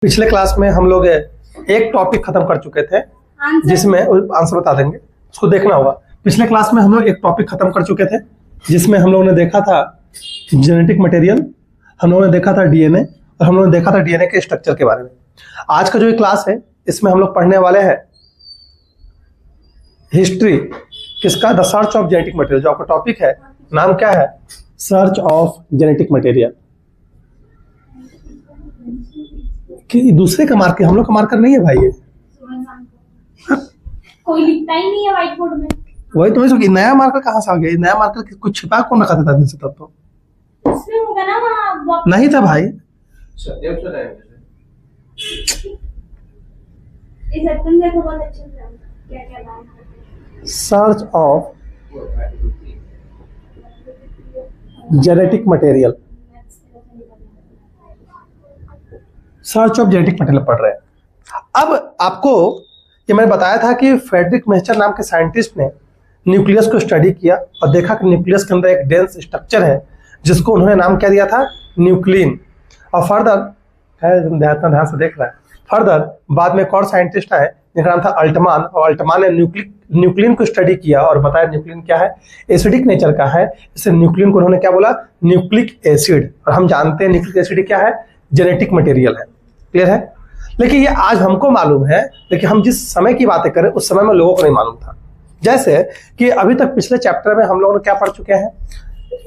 पिछले क्लास में हम लोग एक टॉपिक खत्म कर चुके थे जिसमें आंसर बता देंगे, उसको देखना होगा। पिछले क्लास में हम लोग एक टॉपिक खत्म कर चुके थे जिसमें हम लोगों ने देखा था जेनेटिक मटेरियल, हम लोगों ने देखा था डीएनए और हम लोगों ने देखा था डीएनए के स्ट्रक्चर के बारे में। आज का जो ये क्लास है इसमें हम लोग पढ़ने वाले हैं हिस्ट्री किसका, the search of genetic material. जो आपका टॉपिक है नाम क्या है, सर्च ऑफ जेनेटिक मटेरियल। कि दूसरे का मार्कर, हम लोग का मार्कर नहीं है भाई ये। कोई लिखता ही नहीं है व्हाइट बोर्ड में। वही तो मैं नया मार्कर कहाँ से आ गया? नया मार्कर कुछ छिपा कौन रखा था दिन से? तब तो उसमें होगा ना वहाँ नहीं था भाई। इस एप्पल देखो बहुत अच्छे से क्या क्या नाम है। Search of genetic material, search of genetic material पढ़ रहे हैं। अब आपको ये मैंने बताया था कि फ्रेडरिक मैचर नाम के साइंटिस्ट ने न्यूक्लियस को स्टडी किया और देखा कि न्यूक्लियस के अंदर एक डेंस स्ट्रक्चर है जिसको उन्होंने नाम क्या दिया था, न्यूक्लिन। और फर्दर ध्यान से देख रहा है, फर्दर बाद में एक और साइंटिस्ट आए जिनका नाम था अल्टमान, और अल्टमान ने न्यूक्लिन को स्टडी किया और बताया न्यूक्लिन क्या है, एसिडिक नेचर का है। इससे न्यूक्लिन को उन्होंने क्या बोला, न्यूक्लिक एसिड। और हम जानते हैं न्यूक्लिक एसिड क्या है, जेनेटिक मटेरियल है। क्लियर है? लेकिन ये आज हमको मालूम है, लेकिन हम जिस समय की बातें करें उस समय में लोगों को नहीं मालूम था। जैसे कि अभी तक पिछले चैप्टर में हम लोगों ने क्या पढ़ चुके हैं,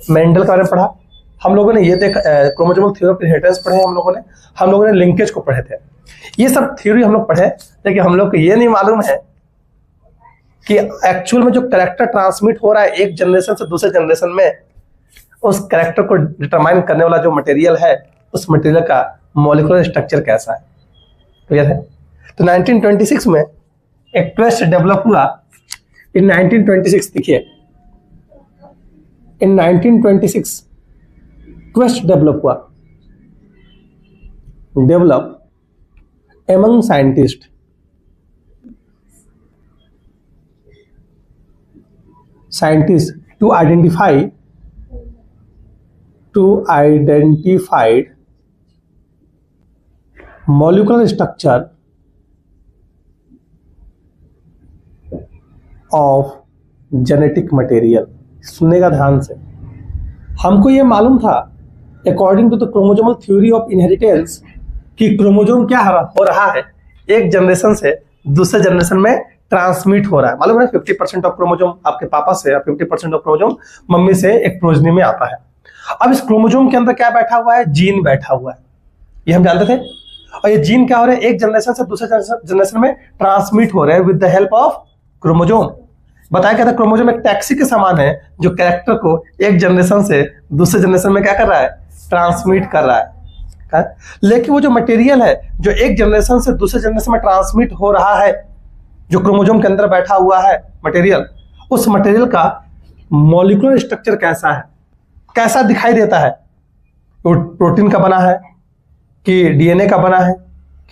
मेंडल के बारे में पढ़ा, हम लोगों ने ये क्रोमोसोमल थ्योरी ऑफ इनहेरिटेंस पढ़े, हम लोगों ने लिंकेज को पढ़े थे। ये सब थ्योरी हम लोग पढ़े, लेकिन हम लोग को ये नहीं मालूम है कि एक्चुअल में जो कैरेक्टर ट्रांसमिट हो रहा है एक जनरेशन से दूसरे जनरेशन में, उस कैरेक्टर को डिटरमाइन करने वाला जो मटेरियल है उस मटेरियल का मॉलिक्यूलर स्ट्रक्चर कैसा है। क्लियर है? तो 1926 में एक ट्विस्ट डेवलप हुआ। इन 1926 देखिए, इन 1926 ट्विस्ट डेवलप हुआ, develop among scientists to identify molecular structure of genetic material। सुननेगा ध्यान से। हमको ये मालूम था according to the chromosomal theory of inheritance कि क्रोमोसोम क्या हो रहा है, एक जनरेशन से दूसरे जनरेशन में ट्रांसमिट हो रहा है। मालूम है 50% ऑफ क्रोमोसोम आपके पापा से और 50% ऑफ क्रोमोसोम मम्मी से एक प्रोजनी में आता है। अब इस क्रोमोसोम के अंदर क्या बैठा हुआ है, जीन बैठा हुआ है, ये हम जानते थे। और ये जीन क्या हो रहा है, एक जनरेशन से दूसरे जनरेशन में ट्रांसमिट हो रहे हैं with the help of chromosome. बताया गया था क्रोमोसोम एक टैक्सी के समान है जो कैरेक्टर को एक जनरेशन से दूसरे जनरेशन में क्या कर रहा है, ट्रांसमिट कर रहा है। लेकिन वो जो मटेरियल है जो एक जनरेशन से दूसरे जनरेशन में ट्रांसमिट हो रहा है, जो क्रोमोसोम के अंदर बैठा हुआ है मटेरियल, उस मटेरियल का मॉलिक्यूलर स्ट्रक्चर कैसा है, कैसा दिखाई देता है। वो प्रोटीन का बना है कि डीएनए का बना है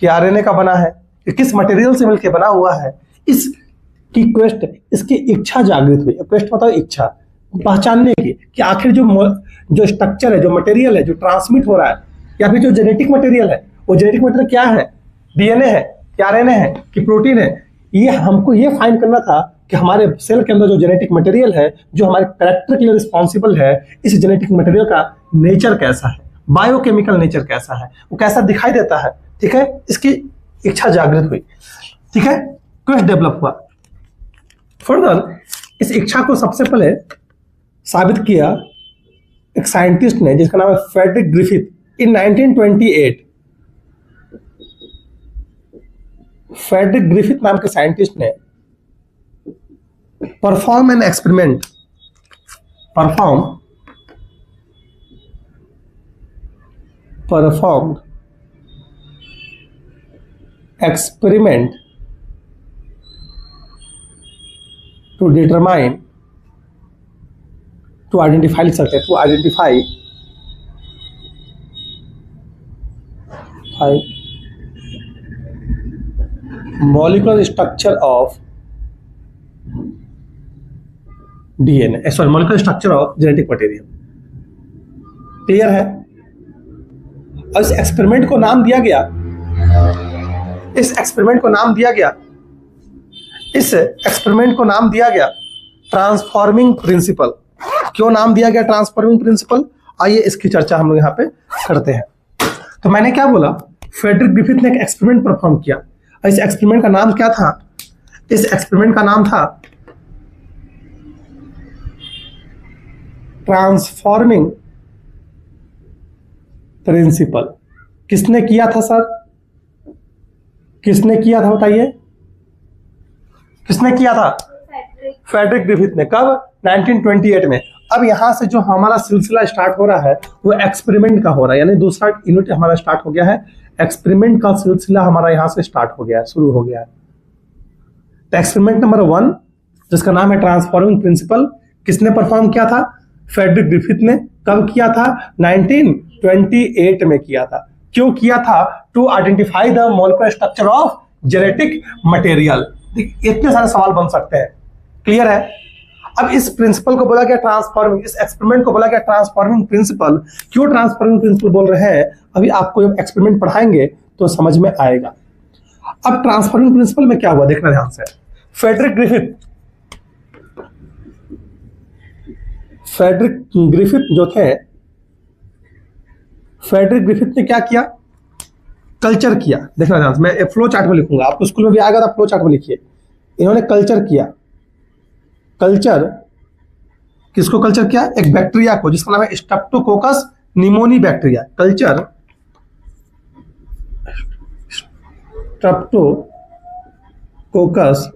कि आरएनए का बना है, कि किस मटेरियल से मिलकर बना हुआ है, इसकी क्वेस्ट, इसकी इच्छा जागृत हुई। क्वेस्ट मतलब इच्छा पहचानने की कि आखिर जो स्ट्रक्चर है, जो मटेरियल है जो ट्रांसमिट हो रहा है, या फिर जो जेनेटिक मटेरियल है, वो जेनेटिक मटेरियल क्या है, डीएनए है कि आरएनए है कि प्रोटीन है। ये हमको ये फाइंड करना था कि हमारे सेल के अंदर जो जेनेटिक मटेरियल है जो हमारे कैरेक्टर के लिए रिस्पॉन्सिबल है, इस जेनेटिक मटेरियल का नेचर कैसा है, बायोकेमिकल नेचर कैसा है, वो कैसा दिखाई देता है। ठीक है, इसकी इच्छा जागृत हुई। ठीक है, क्वेस्ट डेवलप हुआ। फर्दर इस इच्छा को सबसे पहले साबित किया एक साइंटिस्ट ने जिसका नाम है Frederick Griffith. In 1928 Frederick Griffith नाम के साइंटिस्ट ने perform experiment to determine to identify, लिख सकते हैं, to identify molecular structure of DNA, sorry, molecular structure of genetic material। Clear है? और इस एक्सपेरिमेंट को नाम दिया गया इस एक्सपेरिमेंट को नाम दिया गया ट्रांसफॉर्मिंग प्रिंसिपल। क्यों नाम दिया गया ट्रांसफॉर्मिंग प्रिंसिपल? आइए इसकी चर्चा हम लोग यहाँ पे करते हैं। तो मैंने क्या बोला, फ्रेडरिक ग्रिफिथ ने एक एक्सपेरिमेंट परफॉर्म किया। इस एक्सपेरिमेंट का नाम क्या था? इस एक्सपेरिमेंट का नाम था ट्रांसफॉर्मिंग प्रिंसिपल। किसने किया था सर? किसने किया था बताइए? किसने किया था? फ्रेडरिक ग्रिफिथ ने। कब? 1928 में। अब यहां से जो हमारा सिलसिला स्टार्ट हो रहा है वो एक्सपेरिमेंट का हो रहा है, यानी दूसरा यूनिट हमारा स्टार्ट हो गया है। एक्सपेरिमेंट का सिलसिला हमारा यहां से स्टार्ट हो गया है, शुरू हो गया है। तो एक्सपेरिमेंट नंबर 1 जिसका नाम है ट्रांसफॉर्मिंग प्रिंसिपल, किसने परफॉर्म किया था? फ्रेडरिक ग्रिफिथ ने। कब किया था? 1928 में किया था। क्यों किया था? To identify the molecular structure of genetic material. इतने सारे सवाल बन सकते हैं। क्लियर है? अब इस प्रिंसिपल को बोला गया ट्रांसफॉर्मिंग, इस एक्सपेरिमेंट को बोला गया ट्रांसफॉर्मिंग प्रिंसिपल। क्यों ट्रांसफॉर्मिंग प्रिंसिपल बोल रहे हैं, अभी आपको जब एक्सपेरिमेंट पढ़ाएंगे तो समझ में आएगा। अब ट्रांसफॉर्मिंग प्रिंसिपल में क्या हुआ देखना ध्यान से। फ्रेडरिक ग्रिफिथ जो थे, फ्रेडरिक ग्रिफिथ ने क्या किया? कल्चर किया। देखना ध्यान से, मैं फ्लो चार्ट में लिखूंगा, आपको स्कूल में भी आएगा तो फ्लो चार्ट में लिखिए। इन्होंने कल्चर किया। कल्चर किसको कल्चर किया? एक बैक्टीरिया को जिसका नाम है Streptococcus pneumoniae bacteria. Culture Streptococcus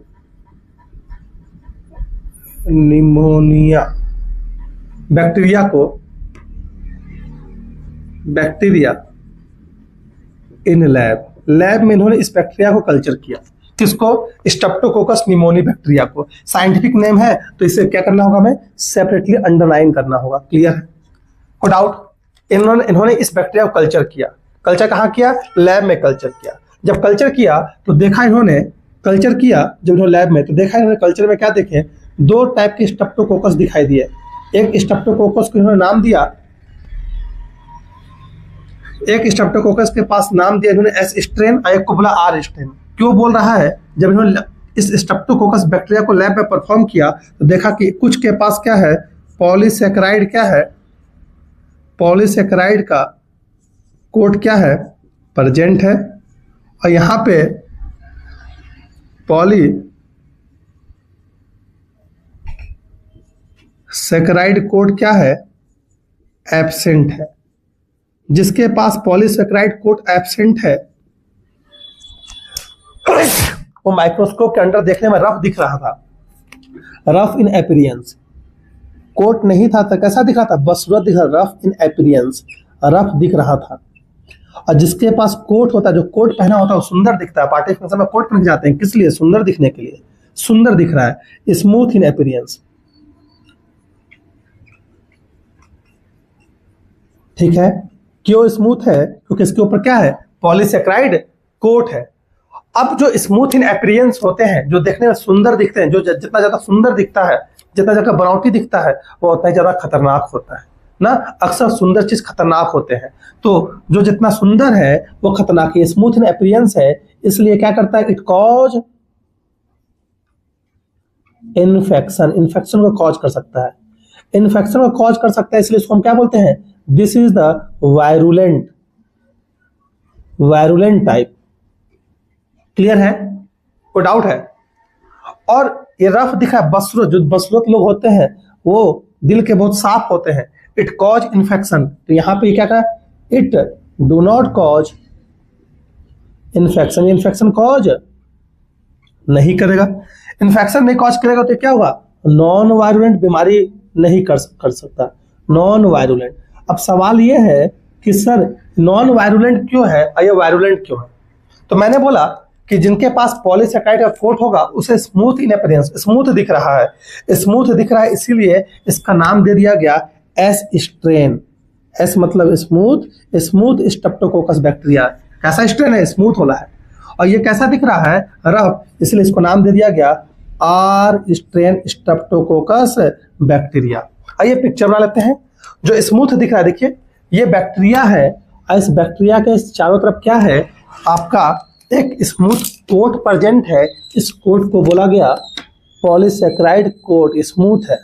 pneumonia bacteria in lab में इन्होंने इस बैक्टीरिया को कल्चर किया। किसको? स्ट्रेप्टोकोकस निमोनी बैक्टीरिया को। साइंटिफिक नेम है तो इसे क्या करना होगा, हमें सेपरेटली अंडरलाइन करना होगा। क्लियर है? कोई डाउट? इन्होंने इस बैक्टीरिया को कल्चर किया। कल्चर कहाँ किया? लैब में कल्चर किया। जब कल्चर किया तो देखा इन्होंने, कल्चर किया जब इन्होंने लैब में, तो देखा इन्होंने कल्चर में क्या देखे, 2 टाइप के स्ट्रेप्टोकोकस दिखाई दिए। एक स्ट्रेप्टोकोकस को इन्होंने नाम दिया, एक स्ट्रेप्टोकोकस के पास नाम दिया इन्होंने एस स्ट्रेन और एक को बोला आर स्ट्रेन। क्यों बोल रहा है? जब इन्होंने इस स्ट्रेप्टोकोकस बैक्टीरिया को लैब में परफॉर्म किया तो देखा कि कुछ के पास क्या है, पॉलीसैकेराइड क्या है, पॉलीसैकेराइड का कोड क्या है, प्रेजेंट है, और यहाँ पे पॉलीसैकेराइड कोड क्या है, एब्सेंट है। जिसके पास पॉलीसैकेराइड कोड एब्सेंट है वो माइक्रोस्कोप के अंदर देखने में रफ दिख रहा था, रफ इन अपीयरेंस। कोट नहीं था तो कैसा दिख रहा था? बदसूरत दिख रहा, रफ इन अपीयरेंस, रफ दिख रहा था। और जिसके पास कोट होता है, जो कोट पहना होता है वो सुंदर दिखता है। पार्टी फंक्शन में कोट पहन जाते हैं, किस लिए? सुंदर दिखने के लिए। सुंदर दिख रहा है, स्मूथ इन अपीयरेंस। ठीक है? क्यों स्मूथ है? क्योंकि इसके ऊपर क्या है? पॉलीसैकेराइड कोट है। अब जो स्मूथ इन अपीयरेंस होते हैं, जो देखने में सुंदर दिखते हैं, जो जितना ज्यादा सुंदर दिखता है, जितना ज्यादा बनावटी दिखता है, वो उतना ही ज्यादा खतरनाक होता है ना। अक्सर सुंदर चीज खतरनाक होते हैं, तो जो जितना सुंदर है वो खतरनाक है। स्मूथ इन अपीयरेंस है, इसलिए क्या करता है? इट कॉज इन्फेक्शन, इन्फेक्शन को कॉज कर सकता है, इन्फेक्शन को कॉज कर सकता है। इसलिए इसको हम क्या बोलते हैं? This is the virulent type. Clear है? कोई डाउट है? और ये रफ दिखा है, बदसूरत, जो बदसूरत लोग होते हैं वो दिल के बहुत साफ होते हैं। इट कॉज इन्फेक्शन, तो यहां पे क्या कहा? It do not cause infection, infection cause नहीं करेगा। इन्फेक्शन नहीं कॉज करेगा तो क्या होगा? नॉन वायरुलेंट बीमारी नहीं कर सकता, नॉन वायरुलेंट। अब सवाल ये है कि सर नॉन वायरुलेंट क्यों है और ये वायरुलेंट क्यों है? तो मैंने बोला कि जिनके पास पॉलीसैकेराइड का कोट होगा उसे स्मूथ इन अपीयरेंस, स्मूथ दिख रहा है, स्मूथ दिख रहा है, इसीलिए इसका नाम दे दिया गया एस स्ट्रेन। एस मतलब स्मूथ, स्मूथ स्ट्रेप्टोकोकस बैक्टीरिया। कैसा स्ट्रेन है? स्मूथ वाला है। और ये कैसा दिख रहा है? रफ, इसलिए इसको नाम दे दिया गया आर स्ट्रेन स्ट्रेप्टोकोकस बैक्टीरिया। आइए पिक्चर बना लेते हैं। जो स्मूथ दिख रहा है, देखिए ये बैक्टीरिया है, और इस बैक्टीरिया के चारों तरफ क्या है? आपका एक स्मूथ कोट प्रेजेंट है, इस कोट को बोला गया पॉलीसेकेराइड कोट, स्मूथ है,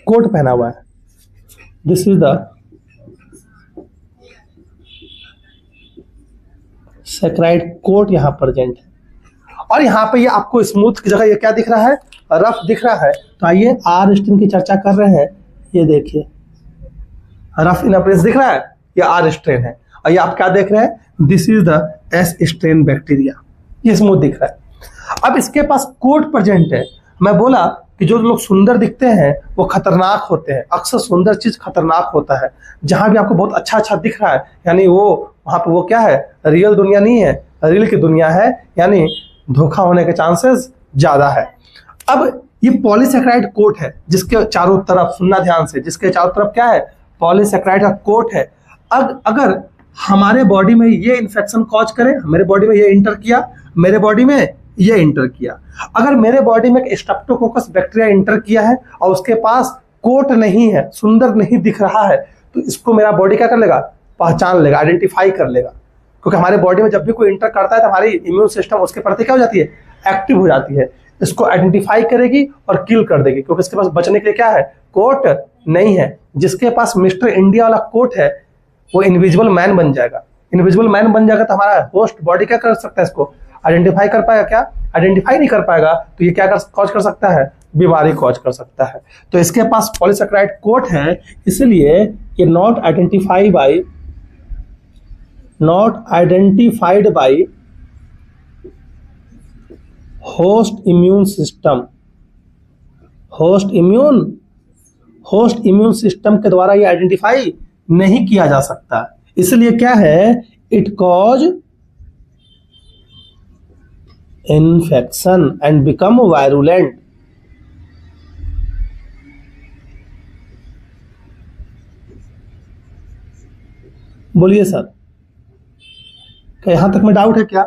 कोट पहना हुआ है, this is the saccharide coat यहां प्रेजेंट है। और यहाँ पे ये आपको स्मूथ की जगह ये क्या दिख रहा है, रफ दिख रहा है। तो आइए आर स्ट्रेन की चर्चा कर रहे हैं। ये देखिए रफ इन अपीयरेंस दिख रहा है, ये आर स्ट्रेन है। और ये आप क्या देख रहे हैं, this is the S strain bacteria, ये स्मूथ दिख रहा है। अब इसके पास कोट प्रेजेंट है। मैं बोला कि जो लोग सुंदर दिखते हैं वो खतरनाक होते हैं, अक्सर सुंदर चीज खतरनाक होता है। जहां भी आपको बहुत अच्छा अच्छा दिख रहा है यानी वो वहां पे वो क्या है, रियल दुनिया नहीं है, रियल की दुनिया है, यानी धोखा होने के चांसेस ज्यादा है। अब ये पॉलीसेकेराइड कोट है जिसके चारों तरफ, सुनना ध्यान से, जिसके चारों तरफ क्या है, पॉलीसेकेराइड का कोट है। अगर हमारे बॉडी में ये इन्फेक्शन कॉज करे, मेरे बॉडी में ये इंटर किया, मेरे बॉडी में ये इंटर किया, अगर मेरे बॉडी में एक स्ट्रेप्टोकोकस बैक्टीरिया इंटर किया है और उसके पास कोट नहीं है, सुंदर नहीं दिख रहा है, तो इसको मेरा बॉडी क्या कर लेगा, पहचान लेगा, आइडेंटिफाई कर लेगा। क्योंकि हमारे बॉडी में जब भी कोई इंटर करता है तो हमारी इम्यून सिस्टम उसके प्रति क्या हो जाती है, एक्टिव हो जाती है, इसको आइडेंटिफाई करेगी और किल कर देगी। क्योंकि इसके पास बचने के लिए क्या है, कोट नहीं है। जिसके पास मिस्टर इंडिया वाला कोट है वो इनविजिबल मैन बन जाएगा। इनविजिबल मैन बन जाएगा तो हमारा होस्ट बॉडी क्या कर सकता है, इसको आइडेंटिफाई कर पाएगा क्या, आइडेंटिफाई नहीं कर पाएगा तो ये क्या कॉज कर सकता है, बीमारी कॉज कर सकता है। तो इसके पास पॉलीसेकेराइड कोट है, इसलिए ये not identified by host immune system के द्वारा ये आइडेंटिफाई नहीं किया जा सकता। इसलिए क्या है, it cause infection and become virulent. बोलिए सर, क्या यहां तक में डाउट है क्या?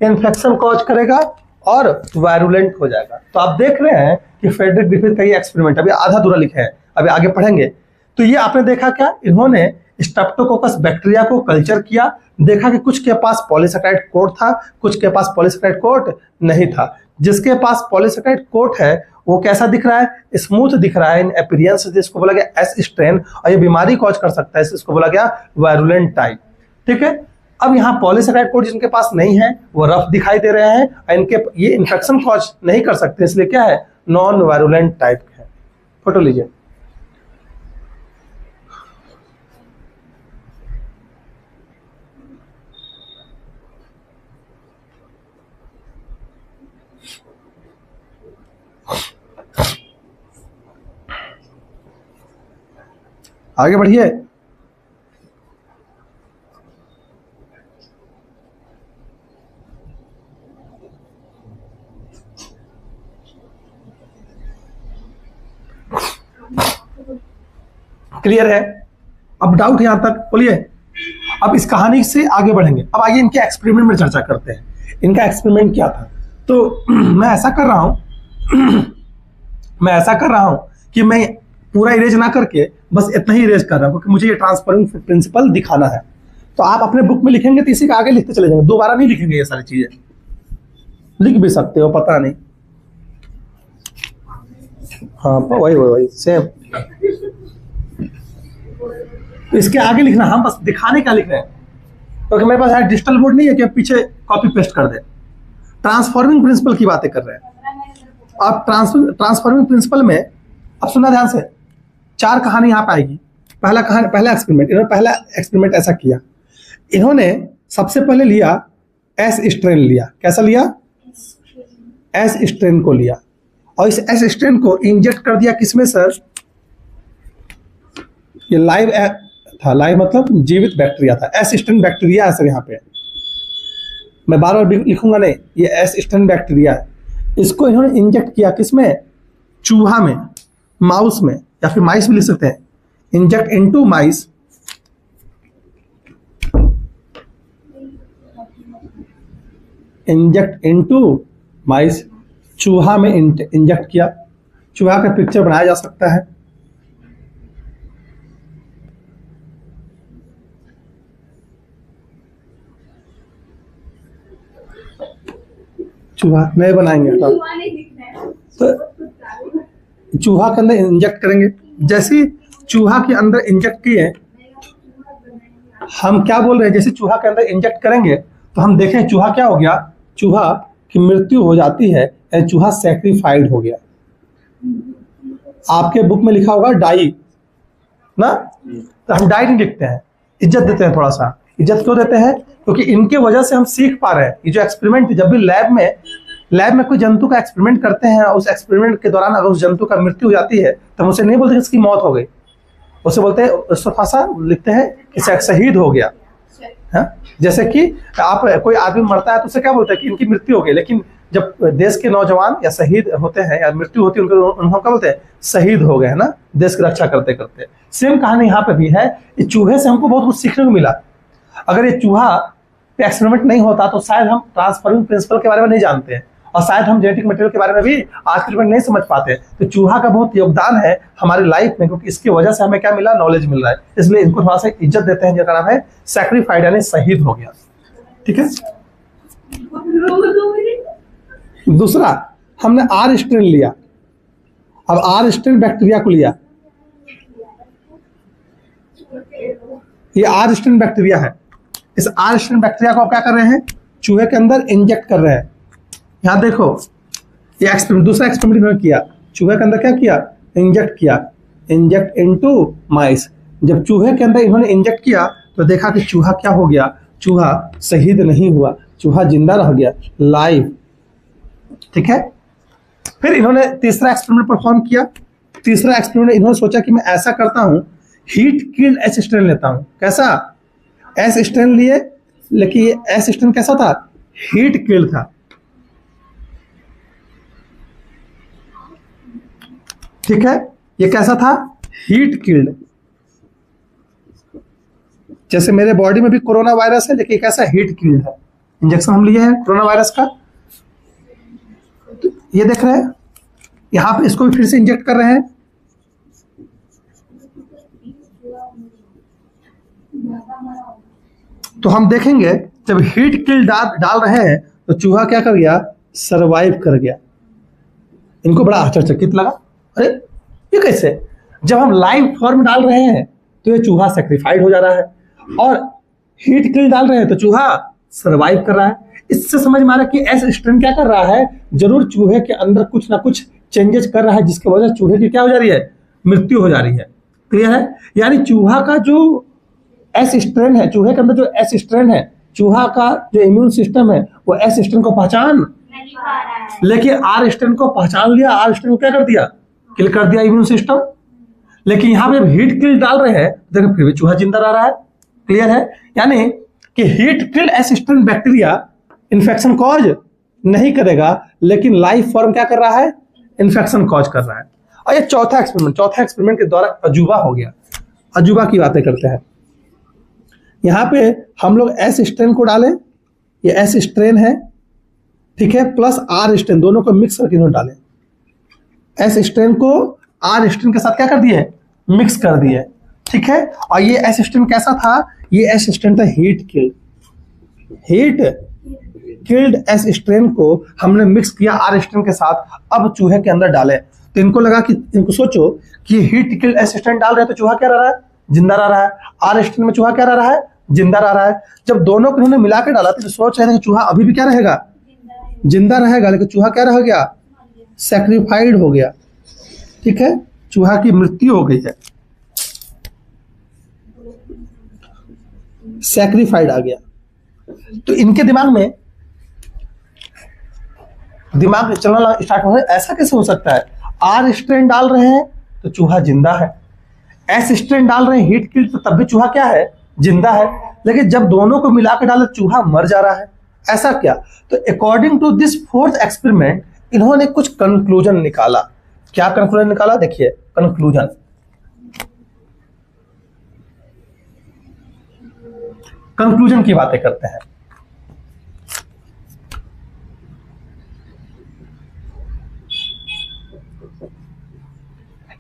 इन्फेक्शन कॉज करेगा और वायरुलेंट हो जाएगा। तो आप देख रहे हैं कि फ्रेडरिक ग्रिफिथ का ये एक्सपेरिमेंट अभी आधा अधूरा लिखे हैं, अभी आगे पढ़ेंगे। तो ये आपने देखा क्या, इन्होंने स्ट्रेप्टोकोकस बैक्टीरिया को कल्चर किया, देखा कि कुछ के पास पॉलीसेकेराइड कोट था, कुछ के पास पॉलीसेकेराइड कोट नहीं था। जिसके पास पॉलीसेकेराइड कोट है वो कैसा दिख रहा है, स्मूथ दिख रहा है इन अपीयरेंस, जिसको बोला गया एस स्ट्रेन, और ये बीमारी कॉज कर सकता है, इसको बोला गया वायरुलेंट टाइप। ठीक है, अब यहाँ पॉलीसेकेराइड कोट जिनके पास नहीं है वो रफ दिखाई दे रहे हैं और इनके ये इन्फेक्शन कॉज नहीं कर सकते, इसलिए क्या है, नॉन वायरुलेंट टाइप है। फोटो लीजिए। आगे बढ़िए। क्लियर है? अब डाउट यहां तक? बोलिए। अब इस कहानी से आगे बढ़ेंगे। अब आइए इनके एक्सपेरिमेंट में चर्चा करते हैं। इनका एक्सपेरिमेंट क्या था? तो मैं ऐसा कर रहा हूं कि मैं पूरा इरेज ना करके बस इतना ही इरेज कर रहा हूं, क्योंकि मुझे ये ट्रांसफरिंग प्रिंसिपल दिखाना है। तो आप अपने बुक में लिखेंगे तो इसी के आगे लिखते चले जाएंगे, दोबारा नहीं लिखेंगे। ये सारी चीजें लिख भी सकते हो, पता नहीं। हाँ वही सेम। इसके आगे लिखना, हम बस दिखाने का लिख रहे हैं, क्योंकि मेरे पास डिजिटल बोर्ड नहीं है कि पीछे कॉपी पेस्ट कर दे। ट्रांसफॉर्मिंग प्रिंसिपल की बातें कर रहे हैं। आप ट्रांसफॉर्मिंग प्रिंसिपल में अब सुनना ध्यान से, 4 कहानी यहाँ पे आएगी। पहला एक्सपेरिमेंट, इन्होंने पहला एक्सपेरिमेंट ऐसा किया, इन्होंने सबसे पहले लिया एस स्ट्रेन लिया। कैसा लिया? एस स्ट्रेन को लिया, और इस एस स्ट्रेन को इंजेक्ट कर दिया किसमें सर? ये लाइव था, लाइव मतलब जीवित बैक्टीरिया था, एस स्ट्रेन बैक्टीरिया है सर। यहाँ पे मैं बार बार लिखूंगा नहीं, ये एस स्ट्रेन बैक्टीरिया है। इसको इन्होंने इंजेक्ट किया किसमें? चूहा में, माउस में, या फिर माइस भी लिख सकते हैं। इंजेक्ट इनटू माइस, इंजेक्ट इनटू माइस, चूहा में इंजेक्ट किया। चूहा का पिक्चर बनाया जा सकता है। चूहा नहीं बनाएंगे तो चूहा नहीं दिखना है। तो चूहा के अंदर इंजेक्ट करेंगे। जैसे ही चूहा के अंदर इंजेक्ट किए, हम क्या बोल रहे हैं, जैसे चूहा के अंदर इंजेक्ट करेंगे तो हम देखें चूहा क्या हो गया, चूहा की मृत्यु हो जाती है, यानी चूहा सैक्रिफाइड हो गया। आपके बुक में लिखा होगा डाई ना, तो हम डाई नहीं लिखते हैं, इज्जत देते हैं। थोड़ा सा इज्जत क्यों देते हैं, क्योंकि इनके वजह से हम सीख पा रहे हैं। ये जो एक्सपेरिमेंट, जब भी लैब में कोई जंतु का एक्सपेरिमेंट करते हैं, उस एक्सपेरिमेंट के दौरान अगर उस जंतु का मृत्यु हो जाती है तो हम उसे नहीं बोलते कि इसकी मौत हो गई, उसे बोलते हैं, उस भाषा लिखते हैं कि शहीद हो गया। हाँ? जैसे कि आप कोई आदमी मरता है तो उसे क्या बोलते हैं कि इनकी मृत्यु हो गई, लेकिन जब देश के नौजवान या शहीद होते हैं या मृत्यु होती है उनको क्या बोलते हैं, शहीद हो गए, है ना, देश की रक्षा करते करते। सेम कहानी यहाँ पे भी है। इस चूहे से हमको बहुत कुछ सीखने को मिला। अगर ये चूहा पे एक्सपेरिमेंट नहीं होता तो शायद हम ट्रांसफरिंग प्रिंसिपल के बारे में नहीं जानते हैं, और शायद हम जेनेटिक मटेरियल के बारे में भी आज के नहीं समझ पाते। तो चूहा का बहुत योगदान है हमारी लाइफ में, क्योंकि इसकी वजह से हमें क्या मिला, नॉलेज मिल रहा है। इसलिए इनको थोड़ा सा इज्जत देते हैं, जिसका नाम है सैक्रिफाइड, यानी शहीद हो गया। ठीक है। दूसरा, हमने आर स्ट्रेन लिया। अब आर स्ट्रेन बैक्टीरिया को लिया, ये आर स्ट्रेन बैक्टीरिया है। इस आर स्ट्रेन बैक्टीरिया को क्या कर रहे हैं, चूहे के अंदर इंजेक्ट कर रहे हैं। यहां देखो, ये एक्सपेरिमेंट, दूसरा एक्सपेरिमेंट इन्होंने किया, चूहे के अंदर क्या किया, इंजेक्ट किया, इंजेक्ट इनटू माइस। जब चूहे के अंदर इन्होंने इंजेक्ट किया तो देखा कि चूहा क्या हो गया, चूहा शहीद नहीं हुआ, चूहा जिंदा रह गया, लाइव। ठीक है। फिर इन्होंने तीसरा एक्सपेरिमेंट परफॉर्म किया। तीसरा एक्सपेरिमेंट इन्होंने सोचा कि मैं ऐसा करता हूं, हीट किल्ड एस स्ट्रेन लेता हूं। कैसा, एस स्ट्रेन लिए, लेकिन ये एस स्ट्रेन कैसा था, हीट किल्ड था। ठीक है, ये कैसा था, हीट किल्ड। जैसे मेरे बॉडी में भी कोरोना वायरस है, लेकिन कैसा, हीट किल्ड है। इंजेक्शन हम लिए हैं कोरोना वायरस का, तो ये देख रहे हैं, यहां पे इसको भी फिर से इंजेक्ट कर रहे हैं। तो हम देखेंगे जब हीट किल डाल रहे हैं तो चूहा क्या कर गया, सरवाइव कर गया। इनको बड़ा आश्चर्यचकित लगा, अरे ये कैसे, जब हम लाइव फॉर्म डाल रहे हैं तो ये चूहा सेक्रीफाइड हो जा रहा है, और हीट किल डाल रहे हैं तो चूहा सरवाइव कर रहा है। इससे समझ में आ रहा है कि एस स्ट्रेन क्या कर रहा है, जरूर चूहे के अंदर कुछ ना कुछ चेंजेस कर रहा है, जिसकी वजह से चूहे की क्या हो जा रही है, मृत्यु हो जा रही है। क्लियर है। यानी चूहा का जो एस स्ट्रेन है, चूहे के अंदर जो एस स्ट्रेन है, चूहा का जो इम्यून सिस्टम है वो एस स्ट्रेन को पहचान नहीं पा रहा है, लेकिन आर स्ट्रेन को पहचान लिया, आर स्ट्रेन को क्या कर दिया, किल कर दिया इम्यून सिस्टम। लेकिन यहाँ पे हीट किल डाल रहे हैं, देखो फिर भी चूहा जिंदा रह रहा है। क्लियर है। यानी कि heat kill S strain bacteria infection cause नहीं करेगा, लेकिन लाइफ फॉर्म क्या कर रहा है, इन्फेक्शन कॉज कर रहा है। और ये चौथा एक्सपेरिमेंट के द्वारा अजूबा हो गया। अजूबा की बातें करते हैं। यहाँ पे हम लोग एस स्ट्रेन को डालें, ये एस स्ट्रेन है, ठीक है, प्लस आर स्ट्रेन, दोनों को मिक्स करके इन्होंने डालें। एस स्ट्रेन को आर स्ट्रेन के साथ क्या कर दिए, मिक्स कर दिए। ठीक है। और ये एस स्ट्रेन कैसा था, ये एस स्ट्रेन था हीट किल्ड एस स्ट्रेन को हमने मिक्स किया आर स्ट्रेन के साथ, अब चूहे के अंदर डाले। तो इनको लगा कि, इनको सोचो कि हीट किल्ड एस स्ट्रेन डाल रहे हैं तो चूहा क्या रह रहा है, जिंदा रह रहा है। आर स्ट्रेन में चूहा क्या रह रहा है, जिंदा रह रहा है। जब दोनों को इन्होंने मिला के डाला तो सोच रहे थे कि चूहा अभी भी क्या रहेगा, जिंदा रहेगा, लेकिन चूहा क्या रह गया, सैक्रिफाइड हो गया। ठीक है, चूहा की मृत्यु हो गई है, सैक्रिफाइड आ गया। तो इनके दिमाग चलना स्टार्ट हो गया, ऐसा कैसे हो सकता है, आर स्ट्रेन डाल रहे हैं तो चूहा जिंदा है, एस स्ट्रेन डाल रहे हैं हीट किल तो तब भी चूहा क्या है, जिंदा है, लेकिन जब दोनों को मिलाकर डाले चूहा मर जा रहा है। ऐसा क्या। तो according to this fourth experiment इन्होंने कुछ कंक्लूजन निकाला। क्या कंक्लूजन निकाला, देखिए कंक्लूजन की बातें करते हैं।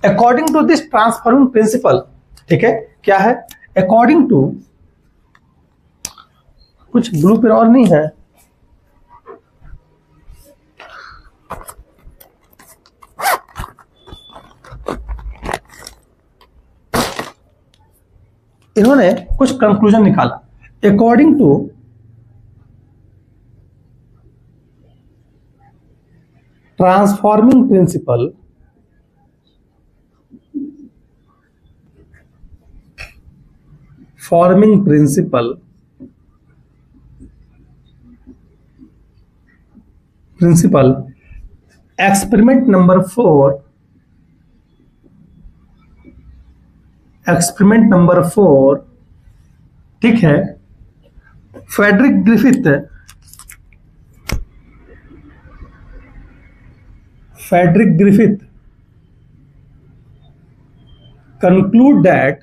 According to this transforming principle, ठीक है, क्या है, अकॉर्डिंग टू, कुछ ब्लू पेन और नहीं है, इन्होंने कुछ कंक्लूजन निकाला। According to transforming principle, forming principle, experiment number 4, ठीक है, फ्रेडरिक ग्रिफिथ conclude that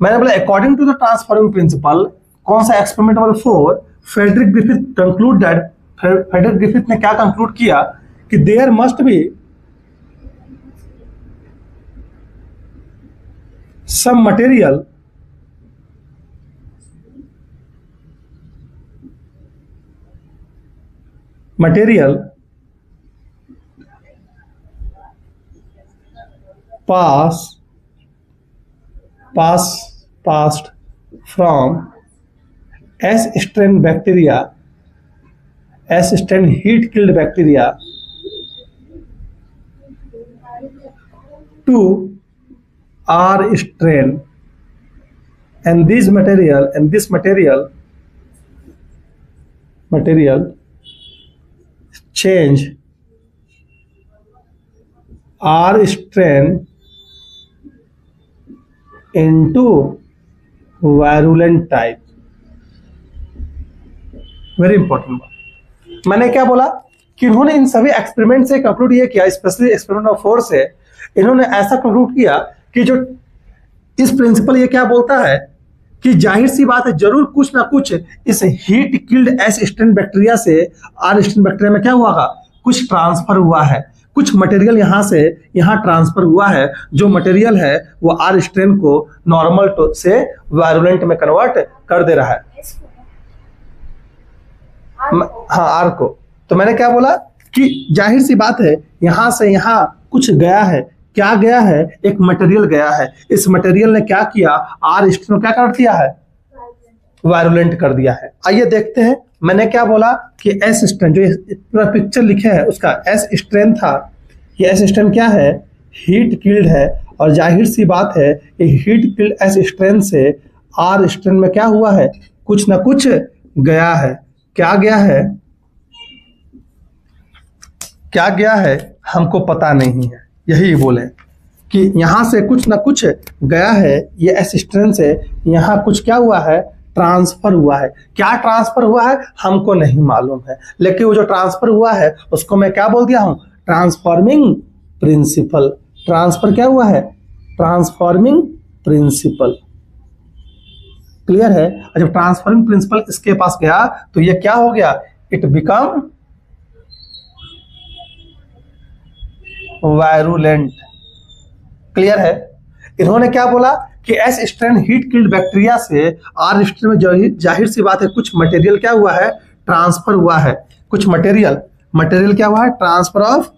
मैंने बोला according to the transforming principle, कौन सा एक्सपेरिमेंट नंबर 4, फ्रेडरिक ग्रिफिथ ने क्या कंक्लूड किया कि there must be some material passed from S-strain heat-killed bacteria to R-strain, and this material change R-strain into virulent type। Very important बात। मैंने क्या बोला कि इन्होंने इन सभी एक्सपेरिमेंट से कंक्लूड ये किया, स्पेशली एक्सपेरिमेंट नंबर 4 से इन्होंने ऐसा कंक्लूड किया कि जो इस प्रिंसिपल ये क्या बोलता है कि जाहिर सी बात है जरूर कुछ ना कुछ इस heat killed S strain bacteria से आर स्ट्रेन बैक्टीरिया में क्या हुआ होगा, कुछ ट्रांसफर हुआ है, कुछ मटेरियल यहां से यहां ट्रांसफर हुआ है। जो मटेरियल है वो आर स्ट्रेन को नॉर्मल से वायरुलेंट में कन्वर्ट कर दे रहा है। हाँ, आर को। तो मैंने क्या बोला कि जाहिर सी बात है यहां से यहां कुछ गया है। क्या गया है? एक मटेरियल गया है। इस मटेरियल ने क्या किया, आर स्ट्रेन को क्या कर दिया है, वायरुलेंट कर दिया है। आइए देखते हैं। मैंने क्या बोला कि एस स्ट्रेन, जो पूरा पिक्चर लिखे है उसका एस स्ट्रेन था। ये एस स्ट्रेन क्या है, हीट किल्ड है। और जाहिर सी बात है ये हीट किल्ड एस स्ट्रेन से आर स्ट्रेन में क्या हुआ है, कुछ ना कुछ गया है। क्या गया है, क्या गया है हमको पता नहीं है। यही बोले कि यहां से कुछ ना कुछ गया है, ये एस स्ट्रेन से यहां कुछ क्या हुआ है, ट्रांसफर हुआ है। क्या ट्रांसफर हुआ है हमको नहीं मालूम है, लेकिन वो जो ट्रांसफर हुआ है उसको मैं क्या बोल दिया हूं, ट्रांसफॉर्मिंग प्रिंसिपल। ट्रांसफर क्या हुआ है, ट्रांसफॉर्मिंग प्रिंसिपल। क्लियर है? जब ट्रांसफॉर्मिंग प्रिंसिपल इसके पास गया तो ये क्या हो गया, इट बिकम वायरुलेंट। क्लियर है? इन्होंने क्या बोला कि S strain heat killed bacteria से आर स्ट्रेन में जाहिर सी बात है कुछ मटेरियल क्या हुआ है, ट्रांसफर हुआ है। कुछ मटेरियल क्या हुआ है, ट्रांसफर ऑफ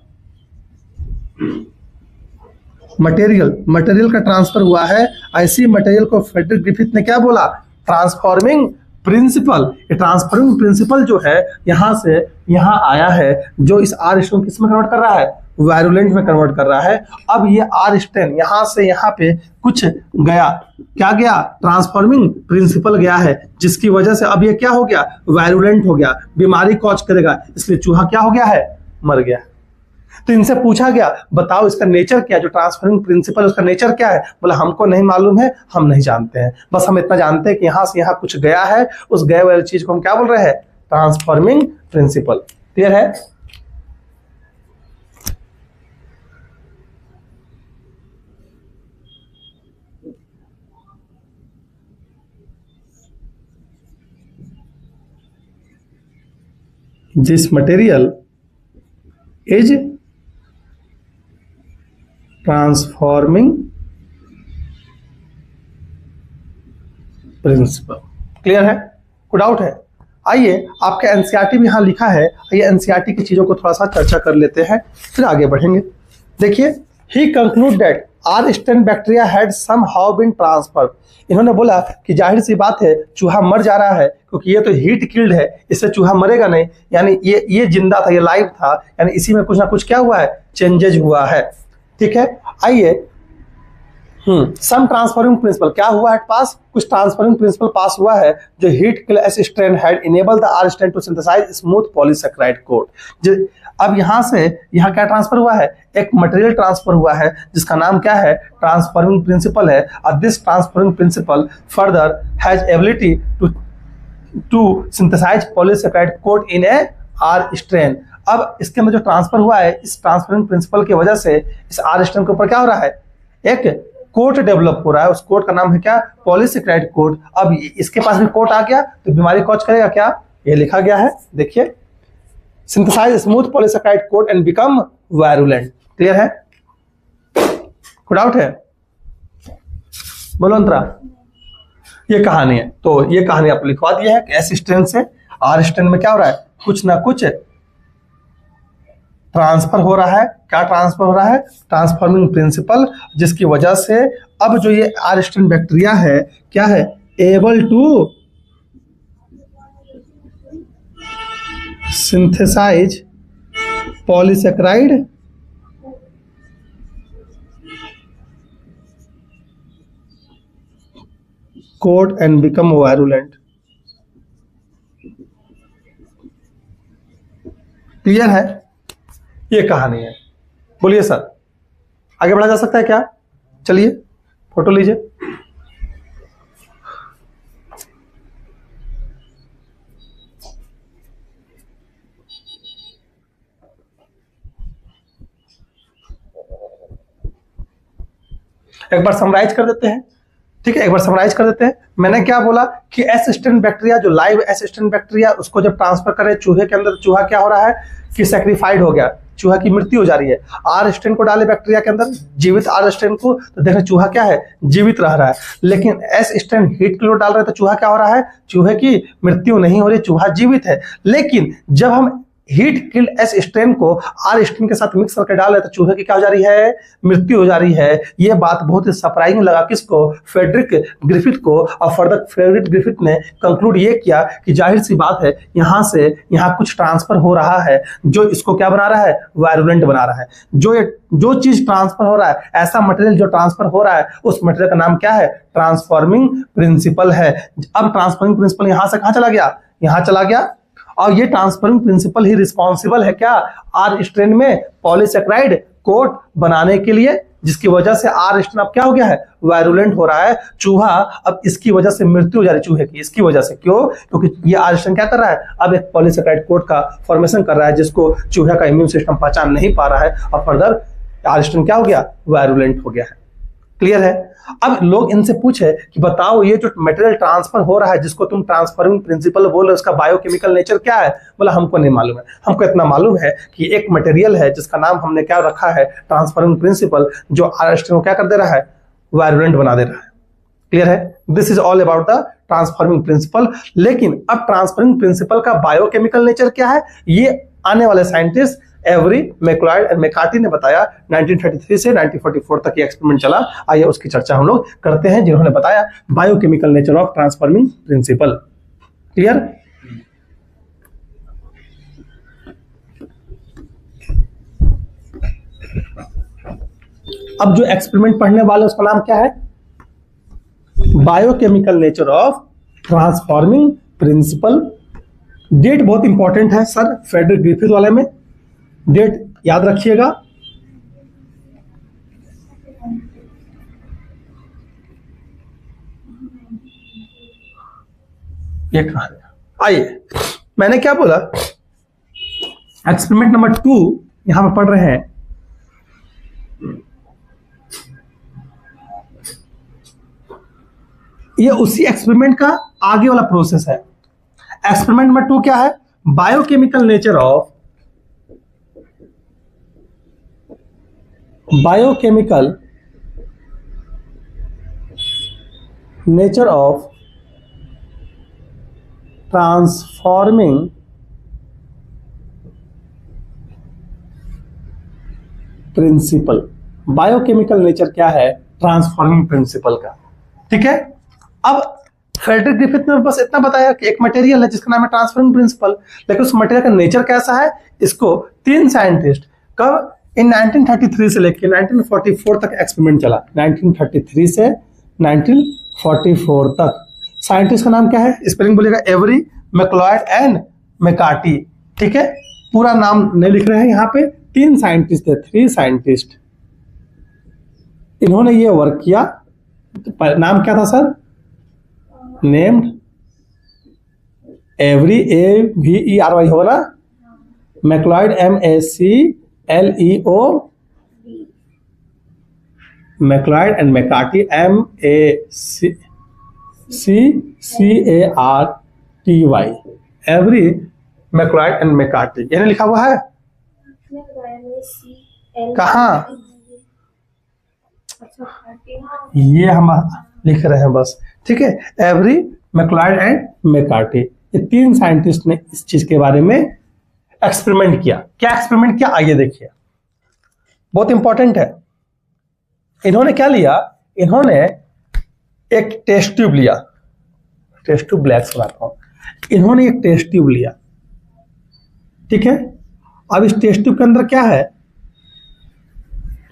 मटेरियल का ट्रांसफर हुआ है। ऐसी मटेरियल को फ्रेडरिक ग्रिफिथ ने क्या बोला, ट्रांसफॉर्मिंग प्रिंसिपल। ये ट्रांसफॉर्मिंग प्रिंसिपल जो है यहां से यहां आया है, जो इस आर स्ट्रेन को किस में कन्वर्ट कर रहा है, वायरुलेंट में कन्वर्ट कर रहा है। अब ये आर स्ट्रेन यहां से यहां पे कुछ गया, क्या गया, ट्रांसफॉर्मिंग प्रिंसिपल गया है, जिसकी वजह से अब ये क्या हो गया, वायरुलेंट हो गया, बीमारी कॉज करेगा, इसलिए चूहा क्या हो गया है, मर गया। तो इनसे पूछा गया बताओ इसका नेचर क्या है, जो ट्रांसफॉर्मिंग प्रिंसिपल उसका नेचर क्या है। बोला हमको नहीं मालूम है, हम नहीं जानते हैं, बस हम इतना जानते हैं कि यहां से यहां कुछ गया है, उस गए वाली चीज को हम क्या बोल रहे हैं, ट्रांसफॉर्मिंग प्रिंसिपल। क्लियर है? This material is transforming principle। Clear है? कोई डाउट है? आइए, आपका एनसीईआरटी भी यहाँ लिखा है, ये एनसीईआरटी की चीज़ों को थोड़ा सा चर्चा कर लेते हैं, फिर आगे बढ़ेंगे। देखिए, he conclude that R strain bacteria had somehow been transferred. इन्होंने बोला कि जाहिर सी बात है चूहा मर जा रहा है, क्योंकि ये तो हीट किल्ड है, इससे चूहा मरेगा नहीं, यानी ये जिंदा था, ये लाइव था, यानी इसी में कुछ ना कुछ क्या हुआ है, चेंजेज हुआ है। ठीक है, आइए, सम ट्रांसफॉर्मिंग प्रिंसिपल क्या हुआ है पास, कुछ ट्रांसफॉर्मिंग प्रिंसिपल पास हुआ है जो heat kill S strain had enable the R strain to synthesize smooth polysaccharide coat. अब यहां से यहां क्या ट्रांसफर हुआ है, एक मटेरियल ट्रांसफर हुआ है जिसका नाम क्या है, ट्रांसफॉर्मिंग प्रिंसिपल है। और this transforming principle further has ability to synthesize polysaccharide coat in a R strain. अब इसके अंदर जो ट्रांसफर हुआ है, इस ट्रांसफॉर्मिंग प्रिंसिपल की वजह से इस आर स्ट्रेन के ऊपर क्या हो रहा है, एक कोट डेवलप हो रहा है। उस कोट का नाम है क्या, पॉलीसैकेराइड कोट। अब इसके पास भी कोट आ गया तो बीमारी कॉज करेगा क्या, ये लिखा गया है, देखिए, synthesize smooth polysaccharide coat and become virulent. Clear है, कोई डाउट है, बोलो अंतरा। ये कहानी है, तो ये कहानी आप लिखवा दिए है कि एस स्ट्रेन से आर स्ट्रेन में क्या हो रहा है, कुछ ना कुछ ट्रांसफर हो रहा है। क्या ट्रांसफर हो रहा है, ट्रांसफॉर्मिंग प्रिंसिपल, जिसकी वजह से अब जो ये आर स्ट्रेन बैक्टीरिया है क्या है, able to synthesize polysaccharide coat and become virulent. Clear है, ये कहानी है। बोलिए सर, आगे बढ़ा जा सकता है क्या, चलिए फोटो लीजिए। एक बार समराइज कर देते हैं, ठीक है, एक बार समराइज कर देते हैं। मैंने क्या बोला कि एस स्ट्रेन बैक्टीरिया, जो लाइव एस स्ट्रेन बैक्टीरिया, उसको जब ट्रांसफर करें चूहे के अंदर, चूहा क्या हो रहा है कि सैक्रिफाइड हो गया, चूहा की मृत्यु हो जा रही है। आर स्ट्रेन को डाले बैक्टीरिया के अंदर, जीवित आर स्ट्रेन को, तो देखें चूहा क्या है, जीवित रह रहा है। लेकिन एस स्ट्रेन हीट किलो डाल रहे तो चूहा क्या हो रहा है, चूहे की मृत्यु नहीं हो रही, चूहा जीवित है। लेकिन जब हम हीट किल्ड एस स्ट्रेन को आर स्ट्रेन के साथ मिक्स करके डाल रहे तो चूहे की क्या हो जा रही है, मृत्यु हो जा रही है। ये बात बहुत ही सरप्राइजिंग लगा किसको, फ्रेडरिक ग्रिफिथ को। और फर्दर फ्रेडरिक ग्रिफिथ ने कंक्लूड ये किया कि जाहिर सी बात है यहां से यहां कुछ ट्रांसफर हो रहा है जो इसको क्या बना रहा है, वायरुलेंट बना रहा है। जो चीज ट्रांसफर हो रहा है, ऐसा मटेरियल जो ट्रांसफर हो रहा है, उस मटेरियल का नाम क्या है, ट्रांसफॉर्मिंग प्रिंसिपल है। अब ट्रांसफॉर्मिंग प्रिंसिपल यहां से कहां चला गया, यहां चला गया। और ये ट्रांसफॉर्मिंग प्रिंसिपल ही रिस्पॉन्सिबल है क्या, आर स्ट्रेन में पॉलीसैकेराइड कोट बनाने के लिए, जिसकी वजह से आर स्ट्रेन अब क्या हो गया है, वायरुलेंट हो रहा है। चूहा अब इसकी वजह से मृत्यु हो जा रही है चूहे की, इसकी वजह से। क्यों, क्योंकि ये आर स्ट्रेन क्या कर रहा है, अब एक पॉलीसैकेराइड कोट का फॉर्मेशन कर रहा है, जिसको चूहे का इम्यून सिस्टम पहचान नहीं पा रहा है, और फर्दर आर स्ट्रेन क्या हो गया, वायरुलेंट हो गया है। क्लियर है। अब लोग इनसे पूछे कि बताओ ये जो मटेरियल ट्रांसफर हो रहा है, जिसको तुम ट्रांसफॉर्मिंग प्रिंसिपल बोल रहे हो, उसका बायोकेमिकल नेचर क्या है। बोला हमको नहीं मालूम है, हमको इतना मालूम है कि एक मटेरियल है जिसका नाम हमने क्या रखा है, ट्रांसफॉर्मिंग प्रिंसिपल, जो आर स्ट्रेन को क्या कर दे रहा है, वायरुलेंट बना दे रहा है। क्लियर है, this is all about the transforming principal. लेकिन अब ट्रांसफॉर्मिंग प्रिंसिपल का बायोकेमिकल नेचर क्या है, ये आने वाले scientist every, MacLeod and McCarthy ने बताया। 1933 से 1944 तक ये एक्सपेरिमेंट चला। आइए उसकी चर्चा हम लोग करते हैं, जिन्होंने बताया biochemical nature of transforming principle. Clear. अब जो एक्सपेरिमेंट पढ़ने वाले उसका नाम क्या है, biochemical nature of transforming principle. Date बहुत इंपॉर्टेंट है सर, फ्रेडरिक ग्रिफिथ वाले में डेट याद रखिएगा। ये कहा, आइए मैंने क्या बोला, एक्सपेरिमेंट नंबर 2 यहां पर पढ़ रहे हैं। ये उसी एक्सपेरिमेंट का आगे वाला प्रोसेस है। एक्सपेरिमेंट नंबर 2 क्या है, biochemical nature of transforming principal. Biochemical nature क्या है? ट्रांसफॉर्मिंग प्रिंसिपल का। ठीक है, अब फ्रेडरिक ग्रिफिथ ने बस इतना बताया कि एक मटेरियल है जिसका नाम है ट्रांसफॉर्मिंग प्रिंसिपल, लेकिन उस मटेरियल का नेचर कैसा है, इसको तीन साइंटिस्ट कब इन 1933 से लेकर 1944 तक एक्सपेरिमेंट चला। 1933 से 1944 तक। साइंटिस्ट का नाम क्या है? स्पेलिंग बोलिएगा, एवरी, मैक्लॉयड एंड मैकार्टी। ठीक है, पूरा नाम नहीं लिख रहे हैं यहाँ पे। तीन साइंटिस्ट थे, 3 साइंटिस्ट। इन्होंने ये वर्क किया। नाम क्या था सर? नेम्ड एवरी, AVERY होगा ना, MacLeod MACLEO, MacLeod and McCarthy MACCARTY, every, MacLeod and McCarthy. यानी लिखा हुआ है कहाँ? ये हम लिख रहे हैं बस। ठीक है, एवरी, मैक्लॉयड एंड मैकार्टी, ये तीन साइंटिस्ट ने इस चीज के बारे में एक्सपेरिमेंट किया। क्या एक्सपेरिमेंट किया आइए देखिए, बहुत इंपॉर्टेंट है। इन्होंने क्या लिया? इन्होंने एक टेस्ट ट्यूब लिया। टेस्ट ट्यूब ब्लैक से बनाता हूं। इन्होंने एक टेस्ट ट्यूब लिया। ठीक है, अब इस टेस्ट ट्यूब के अंदर क्या है?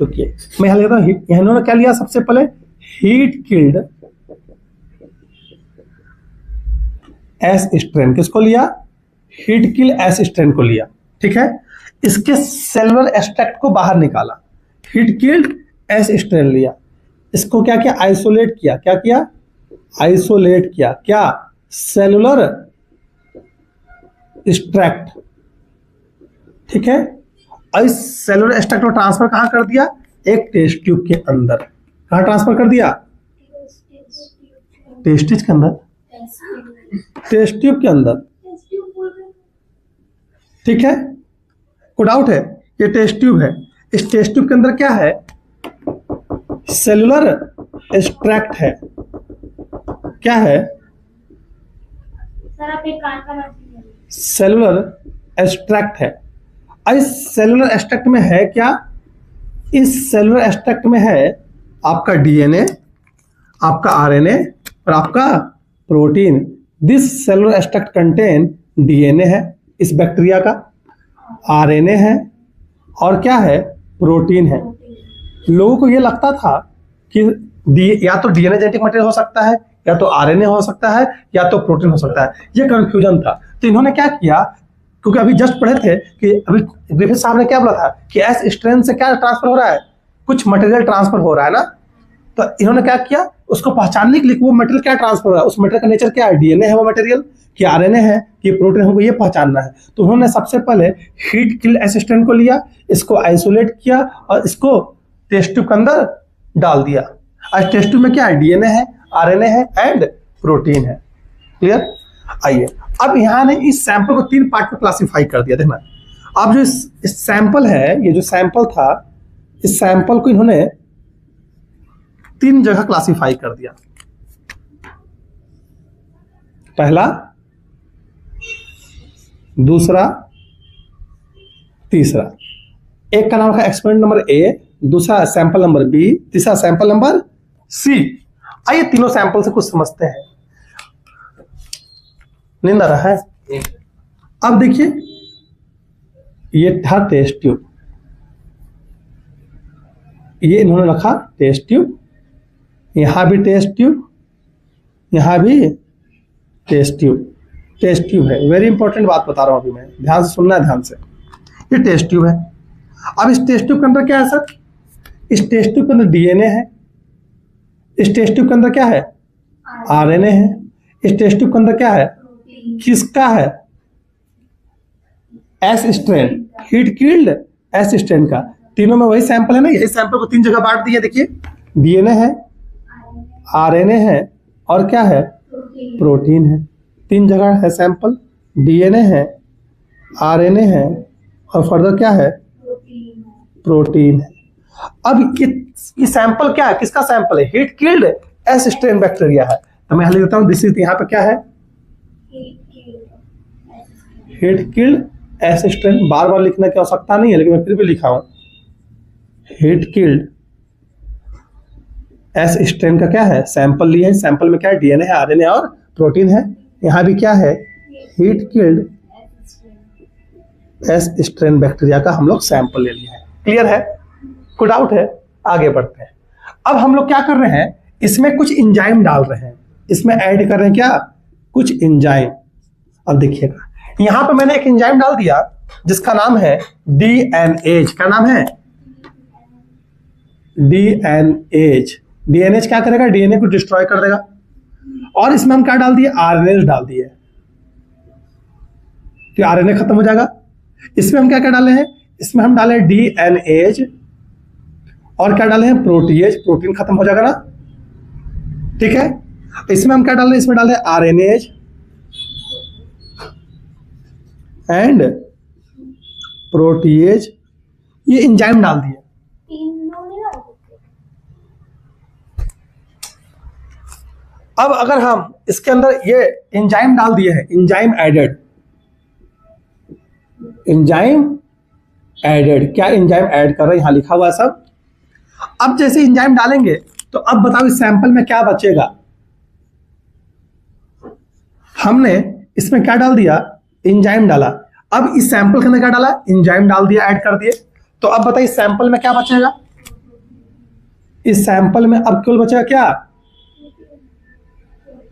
तो मैं यहां लेता हूं। इन्होंने क्या लिया? सबसे पहले हीट किल्ड एस स्ट्रेन। किसको लिया? हीट किल एस स्ट्रेन को लिया। ठीक है, इसके सेलुलर एक्सट्रैक्ट को बाहर निकाला। हीट किल्ड एस स्ट्रेन लिया, इसको क्या किया? आइसोलेट किया। क्या किया? आइसोलेट किया। क्या? Cellular extract. ठीक है, और इस सेलुलर एक्सट्रैक्ट को ट्रांसफर कहां कर दिया? एक टेस्ट ट्यूब के अंदर। कहां ट्रांसफर कर दिया? टेस्ट ट्यूब के अंदर। टेस्ट ट्यूब के अंदर। ठीक है, कोई डाउट है? ये टेस्ट ट्यूब है। इस टेस्ट ट्यूब के अंदर क्या है? सेलुलर एक्सट्रैक्ट है। क्या है? सर आप एक कान का सेलुलर एक्सट्रैक्ट है। इस सेलुलर एक्सट्रैक्ट में है क्या? इस सेलुलर एक्सट्रैक्ट में है आपका DNA, आपका RNA और आपका protein. This cellular extract contain DNA है इस बैक्टीरिया का, RNA है और क्या है? प्रोटीन है। लोगों को ये लगता था कि या तो DNA जेनेटिक मटेरियल हो सकता है, या तो RNA हो सकता है, या तो प्रोटीन हो सकता है। ये कंफ्यूजन था। तो इन्होंने क्या किया, क्योंकि अभी जस्ट पढ़े थे कि अभी ग्रिफिथ साहब ने क्या बोला था कि एस स्ट्रेन से क्या ट्रांसफर हो रहा है? कुछ मटेरियल ट्रांसफर हो रहा है ना। तो इन्होंने क्या किया? उसको पहचानने के लिए वो मटेरियल क्या ट्रांसफर हो रहा है, उस मटेरियल का नेचर क्या है? DNA है वो मटेरियल, कि RNA है, कि प्रोटीन, हमको ये पहचानना है। तो उन्होंने सबसे पहले हीट किल्ड एस स्ट्रेन को लिया, इसको आइसोलेट किया और इसको टेस्ट ट्यूब के अंदर डाल दिया। आज टेस्ट ट्यूब में क्या है? DNA है, RNA है एंड प्रोटीन है। क्लियर? आइए अब यहाँ ने इस सैंपल को 3 पार्ट में क्लासिफाई कर दिया। देखना, अब जो इस सैंपल है, ये जो सैंपल था, इस सैंपल को इन्होंने 3 जगह क्लासिफाई कर दिया। पहला, दूसरा, तीसरा। एक का नाम रखा एक्सपेरिमेंट नंबर A, दूसरा सैंपल नंबर B, तीसरा सैंपल नंबर C। आइए तीनों सैंपल से कुछ समझते हैं। नींद आ रहा है? अब देखिए, ये था टेस्ट ट्यूब, ये इन्होंने रखा टेस्ट ट्यूब, यहां भी टेस्ट ट्यूब, यहां भी टेस्ट ट्यूब। टेस्ट ट्यूब है, वेरी इंपॉर्टेंट बात बता रहा हूं अभी मैं, ध्यान से सुनना है, ध्यान से। ये टेस्ट ट्यूब है। अब इस टेस्ट ट्यूब के अंदर क्या है सर? इस टेस्ट ट्यूब के अंदर DNA है, इस टेस्ट ट्यूब के अंदर क्या है? RNA है, इस टेस्ट ट्यूब के अंदर क्या है? किसका है? S strain, heat killed S strain का। तीनों में वही सैंपल है ना। यही सैंपल को 3 जगह बांट दिया। देखिए, DNA है, RNA है और क्या है? प्रोटीन है। 3 जगह है सैंपल, DNA है, RNA है और फर्दर क्या है? प्रोटीन है। अब ये सैंपल क्या है? किसका सैंपल है? Heat killed S strain bacteria है। तो मैं लिख देता हूं, दिस इज, यहाँ पे क्या है? हीट किल्ड एस स्ट्रेन, बार बार लिखने की आवश्यकता नहीं है लेकिन मैं फिर भी लिखा हूं। हीट किल्ड एस स्ट्रेन का क्या है, सैंपल लिया है, सैंपल में क्या है, डीएनए है, आरएनए और प्रोटीन है। यहां भी क्या है, heat killed S strain bacteria का हम लोग सैंपल ले लिया है। क्लियर है, कोई डाउट है? आगे बढ़ते हैं। अब हम लोग क्या कर रहे हैं, इसमें कुछ एंजाइम डाल रहे हैं, इसमें ऐड कर रहे हैं क्या, कुछ एंजाइम। अब देखिएगा यहां पे मैंने एक एंजाइम डाल दिया जिसका नाम है डीएनएज। क्या नाम है, डीएनएज। डीएनएज क्या करेगा, डीएनए को डिस्ट्रॉय कर देगा। और इसमें हम क्या डाल दिए, आरएनए डाल दिए, तो आरएनए खत्म हो जाएगा। इसमें हम क्या क्या डाले हैं, इसमें हम डाले डीएनएज और क्या डाले हैं, प्रोटीएज, प्रोटीन खत्म हो जाएगा ना, ठीक है। इसमें हम क्या डाल रहे हैं, इसमें डाल रहे हैं आरएनएज एंड प्रोटीएज, ये एंजाइम डाल दिए। अब अगर हम इसके अंदर ये एंजाइम डाल दिए हैं, एंजाइम एडेड, एंजाइम एडेड, क्या एंजाइम ऐड कर रहे हैं, यहां लिखा हुआ है सब। अब जैसे एंजाइम डालेंगे तो अब बताओ इस सैंपल में क्या बचेगा। हमने इसमें क्या डाल दिया, एंजाइम डाला। अब इस सैंपल के अंदर क्या डाला, एंजाइम डाल दिया, ऐड कर दिए। तो अब बताइए सैंपल में क्या बचेगा, इस सैंपल में अब केवल बचेगा क्या,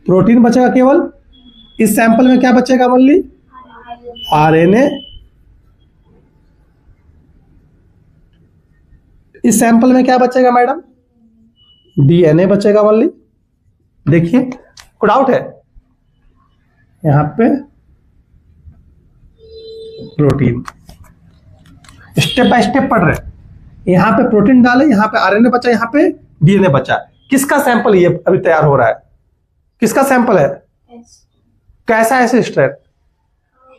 प्रोटीन बचेगा केवल। इस सैंपल में क्या बचेगा ओनली, आरएनए। इस सैंपल में क्या बचेगा मैडम, डीएनए बचेगा ओनली। देखिए कोई डाउट है, यहां पे प्रोटीन, स्टेप बाय स्टेप पढ़ रहे हैं। यहां पे प्रोटीन डाले, यहां पे आरएनए बचा, यहां पे डीएनए बचा। किसका सैंपल ये अभी तैयार हो रहा है, किसका सैंपल है, कैसा S strain,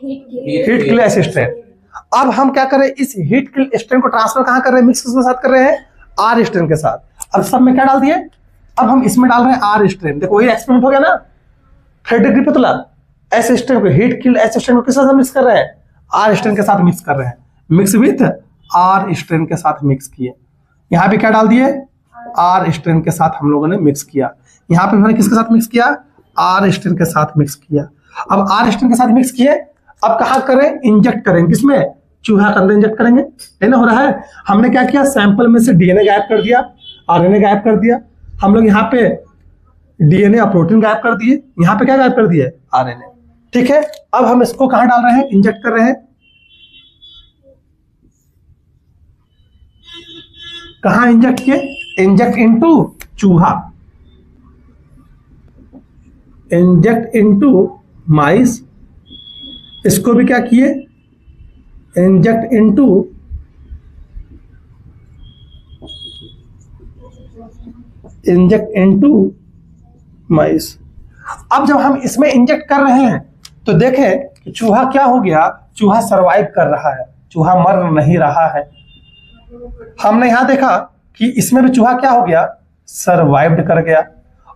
heat killed S strain. अब हम क्या करें, इस हीट किल्ड स्ट्रेन को ट्रांसफर कहां कर रहे हैं, मिक्स किसके साथ कर रहे हैं, आर स्ट्रेन के साथ। अब सब में क्या डाल दिए, अब हम इसमें डाल रहे हैं आर स्ट्रेन। देखो ये एक्सपेरिमेंट हो गया ना, 3rd डिग्री पतला एस स्ट्रेन को, हीट किल्ड एस स्ट्रेन को किसके साथ मिक्स कर रहे हैं, आर स्ट्रेन के साथ मिक्स कर रहे हैं, मिक्स विथ आर स्ट्रेन के साथ मिक्स किए। यहां पे क्या डाल दिए, आर स्ट्रेन के साथ हम लोगों ने मिक्स किया। यहां पे हमने किसके साथ मिक्स किया, आर स्ट्रेन के साथ मिक्स किया। अब आर स्ट्रेन के साथ मिक्स किए, अब कहां करें, इंजेक्ट करेंगे, किसमें, चूहा के अंदर इंजेक्ट करेंगे, है ना, हो रहा है। हमने क्या किया, सैंपल में से डीएनए गायब कर दिया, आरएनए गायब कर दिया। हम लोग यहाँ पे डीएनए और प्रोटीन गायब कर दिए, यहाँ पे क्या गायब कर दिए, आरएनए, ठीक है। अब हम इसको कहां डाल रहे हैं, इंजेक्ट कर रहे हैं, कहां इंजेक्ट किए, इंजेक्ट इनटू चूहा, इंजेक्ट इनटू माइस। इसको भी क्या किए, इंजेक्ट इनटू माइस। अब जब हम इसमें इंजेक्ट कर रहे हैं तो देखें कि चूहा क्या हो गया, चूहा सरवाइव कर रहा है, चूहा मर नहीं रहा है। हमने यहां देखा कि इसमें भी चूहा क्या हो गया, सरवाइव्ड कर गया,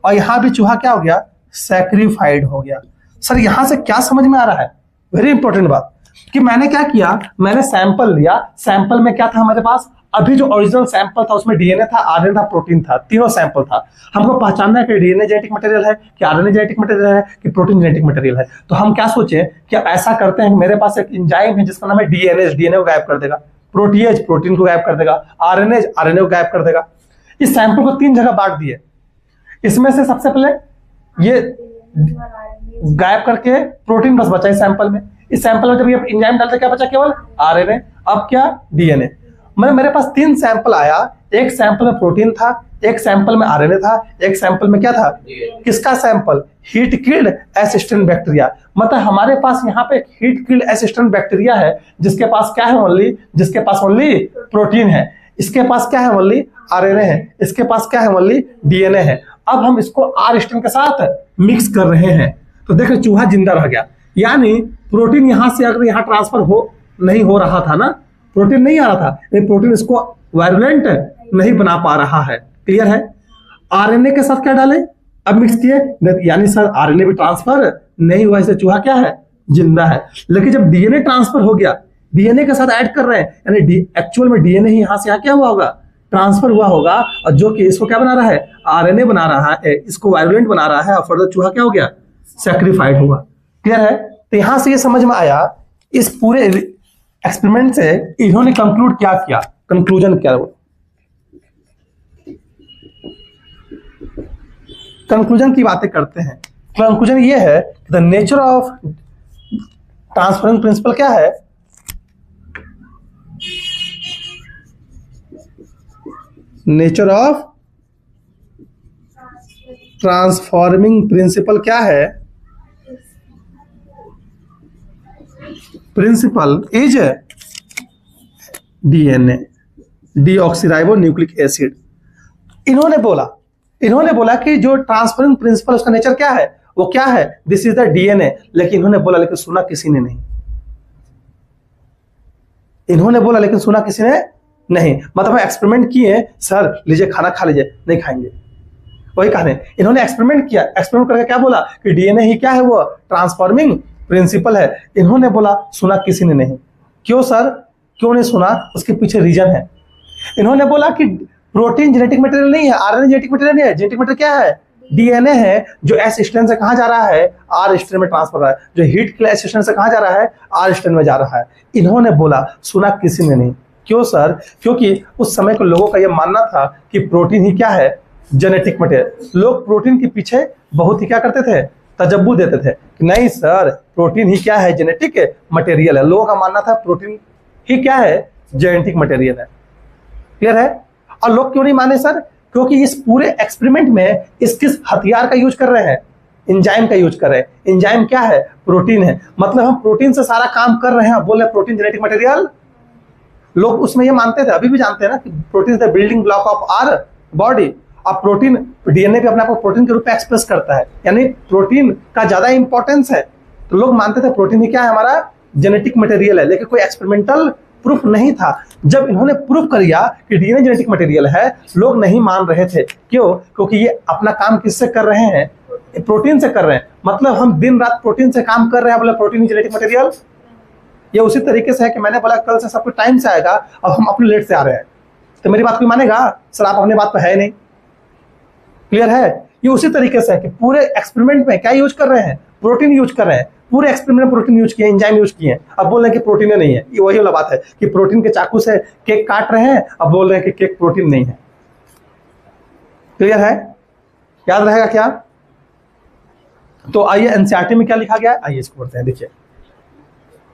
और यहां भी चूहा क्या हो गया, सैक्रिफाइड हो गया। सर यहां से क्या समझ में आ रहा है, वेरी इंपॉर्टेंट बात, कि मैंने क्या किया, मैंने सैंपल लिया, सैंपल में क्या था हमारे पास, अभी जो ओरिजिनल सैंपल था उसमें डीएनए था, आरएनए था, प्रोटीन था, तीनों सैंपल था। हमको पहचानना है कि डीएनए जेनेटिक मटेरियल है, कि आरएनए जेनेटिक मटेरियल है, कि प्रोटीन जेनेटिक मटेरियल है। तो हम क्या सोचे कि अब ऐसा करते हैं कि मेरे पास एक एंजाइम है जिसका नाम है डीएनएज, डीएनए को गायब कर देगा, प्रोटीएज प्रोटीन को गायब कर देगा, आरएनएज आरएनए को गायब कर देगा। इस सैंपल को 3 जगह बांट दिए। इसमें से सबसे पहले ये गायब करके प्रोटीन बस बचा इस सैंपल में। इस सैंपल में जब ये एंजाइम डालते क्या बचा, केवल आरएनए। अब क्या, डीएनए। मतलब मेरे पास 3 सैंपल आया, एक सैंपल में प्रोटीन था, एक सैंपल में आरएनए था, एक सैंपल में क्या था, किसका sample, heat killed S strain bacteria. मतलब हमारे पास यहाँ पे heat killed S strain bacteria है जिसके पास क्या है ओनली, जिसके पास ओनली प्रोटीन है, इसके पास क्या है ओनली आरएनए है, इसके पास क्या है ओनली डीएनए है। अब हम इसको आर स्ट्रेन के साथ मिक्स कर रहे हैं, तो देखो चूहा जिंदा रह गया। यानी प्रोटीन यहां से अगर यहाँ ट्रांसफर नहीं हो रहा था ना, प्रोटीन नहीं आ रहा था, लेकिन प्रोटीन इसको वायलेंट नहीं बना पा रहा है। क्लियर है। आरएनए के साथ क्या डाले, अब मिक्स किए, यानी सर आरएनए भी ट्रांसफर नहीं हुआ, इससे चूहा क्या है, जिंदा है। लेकिन जब डीएनए ट्रांसफर हो गया, डीएनए के साथ ऐड कर रहे हैं, यानी एक्चुअल में डीएनए ही यहां से यहां क्या हुआ होगा, ट्रांसफर हुआ होगा, और जो कि इसको क्या बना रहा है, आरएनए बना रहा है, इसको वायरुलेंट बना रहा है, और फर्दर चूहा क्या हो गया, सैक्रिफाइड हुआ। क्लियर है? तो यहां से ये समझ में आया, इस पूरे एक्सपेरिमेंट से इन्होंने कंक्लूड क्या किया, कंक्लूजन क्या, कंक्लूजन की बातें करते हैं। कंक्लूजन ये है, the nature of transferring principle क्या है, नेचर ऑफ ट्रांसफॉर्मिंग प्रिंसिपल क्या है, principle is DNA, deoxyribo nucleic acid. इन्होंने बोला कि जो ट्रांसफरिंग प्रिंसिपल उसका नेचर क्या है, वो क्या है, दिस इज द डीएनए। लेकिन इन्होंने बोला, लेकिन सुना किसी ने नहीं। इन्होंने बोला लेकिन सुना किसी ने नहीं। मतलब एक्सपेरिमेंट किए, सर लीजिए खाना खा लीजिए, नहीं खाएंगे, वही कहने। इन्होंने एक्सपेरिमेंट किया, एक्सपेरिमेंट करके क्या बोला कि डीएनए ही क्या है, वो ट्रांसफॉर्मिंग प्रिंसिपल है। इन्होंने बोला, सुना किसी ने नहीं। क्यों सर, क्यों नहीं सुना, उसके पीछे रीजन है। इन्होंने बोला कि प्रोटीन जेनेटिक मटेरियल नहीं है, आरएनए जेनेटिक मटेरियल नहीं है, जेनेटिक मटेरियल क्या है, डीएनए है, जो एस स्ट्रैंड से कहां जा रहा है, आर स्ट्रैंड में ट्रांसफर हो रहा है, जो हीट के एस स्ट्रैंड से कहां जा रहा है, आर स्ट्रैंड में जा रहा है। इन्होंने बोला, सुना किसी ने नहीं। क्यों सर, क्योंकि उस समय के लोगों का यह मानना था कि प्रोटीन ही क्या है, जेनेटिक मटेरियल। लोग प्रोटीन के पीछे बहुत ही क्या करते थे, तजब्बू देते थे कि नहीं सर, प्रोटीन ही क्या है, जेनेटिक मटेरियल है। लोगों का मानना था प्रोटीन ही क्या है, जेनेटिक मटेरियल है। क्लियर है? और लोग क्यों नहीं माने सर, क्योंकि इस पूरे एक्सपेरिमेंट में इस किस हथियार का यूज कर रहे हैं, एंजाइम का यूज कर रहे हैं। एंजाइम क्या है, प्रोटीन है। मतलब हम प्रोटीन से सारा काम कर रहे हैं, बोल रहे प्रोटीन जेनेटिक मटेरियल। लोग उसमें ये मानते थे, अभी भी जानते हैं ना, कि protein is the building block of our body. अब प्रोटीन, डीएनए भी अपने आप को प्रोटीन के रूप में एक्सप्रेस करता है, यानी प्रोटीन का ज्यादा इंपॉर्टेंस है। तो लोग मानते थे प्रोटीन ही क्या है, हमारा जेनेटिक मटेरियल है। लेकिन कोई एक्सपेरिमेंटल प्रूफ नहीं था। जब इन्होंने प्रूफ कर दिया कि डीएनए जेनेटिक मटेरियल है, लोग नहीं मान रहे थे। क्यों? क्योंकि ये अपना काम किससे कर रहे हैं, प्रोटीन से कर रहे हैं। मतलब हम दिन रात प्रोटीन से काम कर रहे हैं, बोला प्रोटीन ही जेनेटिक मटेरियल। ये उसी तरीके से है कि मैंने बोला कल से सब कुछ टाइम से आएगा, अब हम अपने लेट से आ रहे हैं, तो मेरी बात कोई मानेगा? सर आप अपनी बात पे है नहीं। क्लियर है? ये उसी तरीके से है कि पूरे एक्सपेरिमेंट में क्या यूज कर रहे हैं, प्रोटीन यूज कर रहे हैं। पूरे एक्सपेरिमेंट में प्रोटीन यूज किए, एंजाइम यूज किए। अब बोल रहे हैं कि प्रोटीन नहीं है। ये वही वाला बात है कि प्रोटीन के चाकू से केक काट रहे हैं, अब बोल रहे हैं कि केक प्रोटीन नहीं है। क्लियर है? याद रहेगा क्या? तो आइए एनसीईआरटी में क्या लिखा गया है, आइए इसको पढ़ते हैं। देखिए,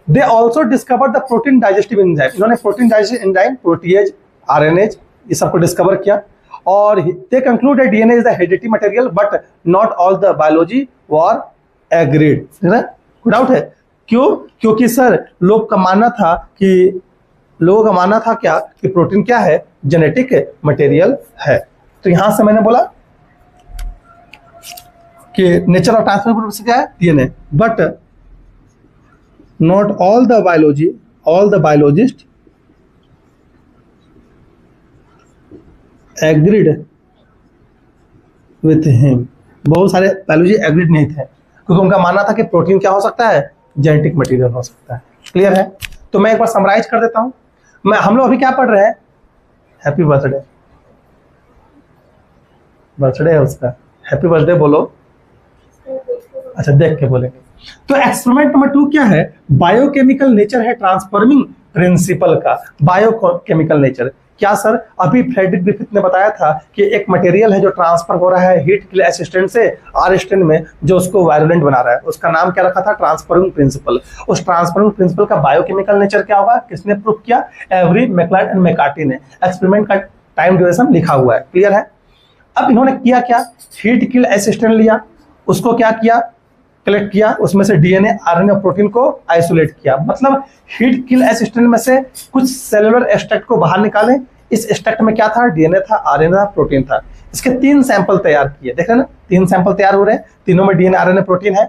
they also discover the protein digestive enzyme. इन्होंने protein digestive enzyme, protease, RNase, ये सबको डिस्कवर किया। और they concluded DNA is the heredity material but not all the biology were agreed. है ना? डाउट है? क्यों? क्योंकि सर लोगों का मानना था क्या कि प्रोटीन क्या है, जेनेटिक मटेरियल है। तो यहां से मैंने बोला कि नेचर ऑफ ट्रांसफर क्या है, DNA, but not all the biologist agreed with him. बहुत सारे बायोलॉजी एग्रीड नहीं थे, क्योंकि उनका मानना था कि प्रोटीन क्या हो सकता है, जेनेटिक मटेरियल हो सकता है। क्लियर है? तो मैं एक बार समराइज कर देता हूं। हम लोग अभी क्या पढ़ रहे हैं, हैप्पी बर्थडे, बर्थडे है उसका, हैप्पी बर्थडे बोलो। अच्छा, देख के बोलेंगे। तो एक्सपेरिमेंट नंबर 2 क्या है, बायोकेमिकल नेचर है ट्रांसफॉर्मिंग प्रिंसिपल का। बायोकेमिकल नेचर क्या सर? अभी फ्रेडरिक ग्रिफिथ ने बताया था कि एक मटेरियल है जो ट्रांसफर हो रहा है हीट के एस स्ट्रैंड से आर स्ट्रैंड में, जो उसको वायरुलेंट बना रहा है। उसका नाम क्या रखा था, ट्रांसफरिंग प्रिंसिपल। उस ट्रांसफरिंग प्रिंसिपल का बायोकेमिकल नेचर क्या होगा, किसने प्रूफ किया, एवरी, मैक्लार्ड एंड मैकार्टी ने। एक्सपेरिमेंट का टाइम ड्यूरेशन लिखा हुआ है। क्लियर है? अब इन्होंने किया क्या, हीट किल एस स्ट्रैंड लिया, उसको क्या किया, कलेक्ट किया, उसमें से डीएनए, आरएनए और प्रोटीन को आइसोलेट किया। मतलब हीट किल एस स्ट्रैंड में से कुछ सेलुलर एक्सट्रैक्ट को बाहर निकाले। इस एक्सट्रैक्ट में क्या था, डीएनए था, आरएनए था, प्रोटीन था। इसके 3 सैंपल तैयार किए। देख रहे हैं ना, 3 सैंपल तैयार हो रहे हैं, तीनों में डीएनए, आरएनए, प्रोटीन है।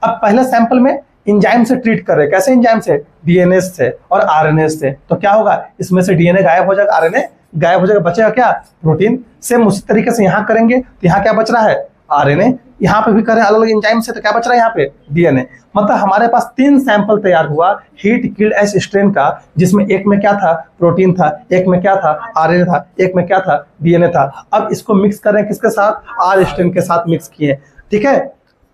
अब पहले सैंपल में एंजाइम से ट्रीट कर रहे हैं। कैसे एंजाइम से, डीएनए से और आरएनए से। तो क्या होगा, इसमें से डीएनए गायब हो जाएगा, आरएनए गायब हो जाएगा, बचेगा क्या, प्रोटीन। सेम उसी तरीके से यहाँ करेंगे तो यहाँ क्या बच रहा है, आरएनए यहाँ पे भी कर रहे हैं अलग अलग एंजाइम से, तो क्या बच रहा है यहाँ पे डीएनए। मतलब हमारे पास 3 सैंपल तैयार हुआ हीट किल्ड एस स्ट्रेन का, जिसमें एक में क्या था, प्रोटीन था, एक में क्या था, आरएनए था, एक में क्या था, डीएनए था। अब इसको मिक्स कर रहे हैं किसके साथ, आर स्ट्रेन के साथ मिक्स किए। ठीक है,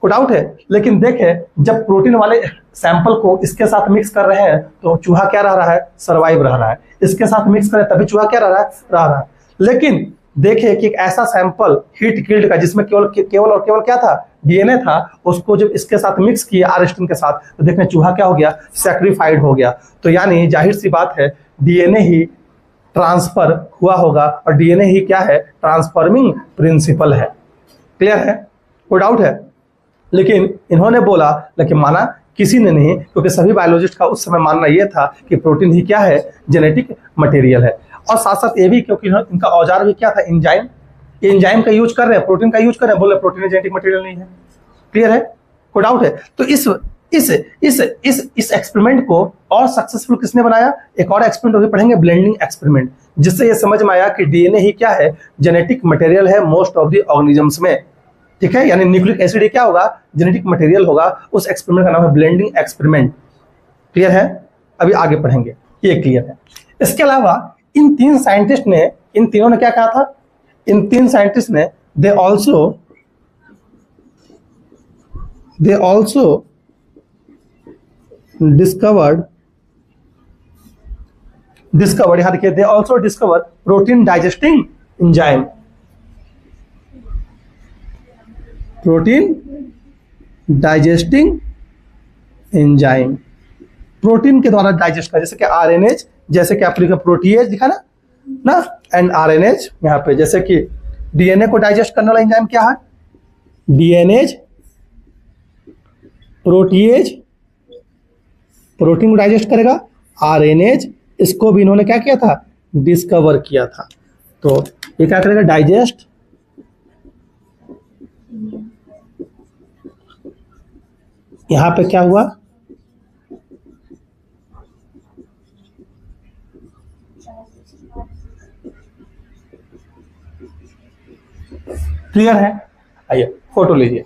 कोई डाउट है? लेकिन देखें जब प्रोटीन वाले सैंपल को इसके साथ मिक्स कर रहे हैं तो चूहा क्या रह रहा है, सर्वाइव रह रहा है। इसके साथ मिक्स करें तभी चूहा क्या रह रहा है। लेकिन देखिए कि एक ऐसा सैंपल हीट किल्ड का जिसमें केवल और केवल क्या था, डीएनए था, उसको जब इसके साथ मिक्स किया आर स्ट्रेन के साथ तो देखने चूहा क्या हो गया, सैक्रिफाइड हो गया। तो यानी जाहिर सी बात है डीएनए ही ट्रांसफर हुआ होगा और डीएनए ही क्या है, ट्रांसफॉर्मिंग प्रिंसिपल है। क्लियर है? कोई डाउट है? लेकिन इन्होंने बोला, लेकिन माना किसी ने नहीं, क्योंकि सभी बायोलॉजिस्ट का उस समय मानना यह था कि प्रोटीन ही क्या है, जेनेटिक मटेरियल है। और साथ साथ ये भी क्योंकि इनका औजार भी क्या था, एंजाइम। एंजाइम का यूज कर रहे हैं, प्रोटीन का यूज कर रहे हैं, बोले प्रोटीन जेनेटिक मटेरियल नहीं है। क्लियर है? कोई डाउट है? तो इस एक्सपेरिमेंट को और सक्सेसफुल किसने बनाया? एक और एक्सपेरिमेंट अभी पढ़ेंगे, ब्लेंडिंग एक्सपेरिमेंट, जिससे ये समझ में आया कि डीएनए ही क्या है, जेनेटिक मटेरियल है मोस्ट ऑफ द ऑर्गेनिजम्स में। ठीक है, यानी न्यूक्लिक एसिड ही क्या होगा, जेनेटिक मटेरियल होगा। उस एक्सपेरिमेंट का नाम है ब्लेंडिंग एक्सपेरिमेंट। क्लियर है? अभी आगे पढ़ेंगे, ये क्लियर है। इसके अलावा इन 3 साइंटिस्ट ने, इन तीनों ने क्या कहा था, इन 3 साइंटिस्ट ने दे ऑल्सो डिस्कवर्ड यहां देखिए, they also discover protein digesting enzyme. Protein digesting enzyme, protein के द्वारा डाइजेस्ट का, जैसे कि आरएनएज, जैसे कि आप लिखा प्रोटीएज दिखा ना एंड आरएनएज यहाँ पे, जैसे कि डीएनए को डाइजेस्ट करने वाला एंजाइम क्या है, डीएनएज, प्रोटीएज, प्रोटीन को डाइजेस्ट करेगा, आरएनएज, इसको भी इन्होंने क्या किया था, डिस्कवर किया था। तो ये क्या करेगा, डाइजेस्ट, यहां पे क्या हुआ, क्लियर है? आइए फोटो लीजिए।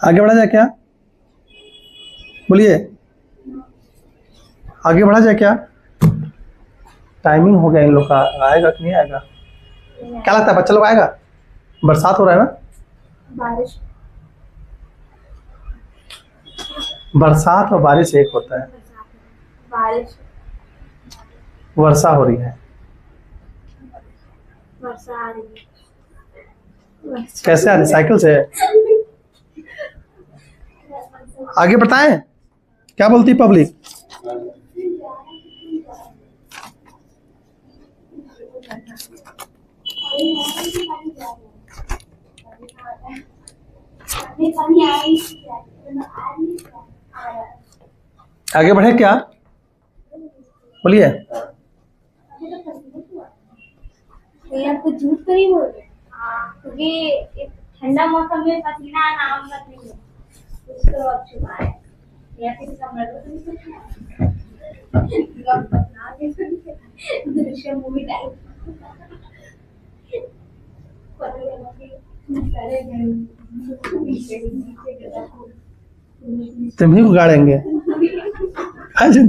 आगे बढ़ा जाए क्या? बोलिए, आगे बढ़ा जाए क्या? टाइमिंग हो गया इन लोग का, आएगा कि नहीं आएगा? क्या लगता है बच्चा लोग आएगा? बरसात हो रहा है ना? बारिश, बरसात और बारिश एक होता है। बारिश, वर्षा हो रही है। वर्षा आ रही है। कैसे आ रही? साइकिल से? आगे बताएं, क्या बोलती पब्लिक? आगे बढ़े क्या? बोलिए। आपको झूठ तो नहीं बोल रहे, क्योंकि ठंडा मौसम में पसीना आना आम बात नहीं है, उसको और छुपा है या किसी कमरे को तो नहीं पूछना लोग बता के दृश्य मूवी टाइप पता लगा कि सारे तुम ही उगाड़ेंगे। हाँ जी,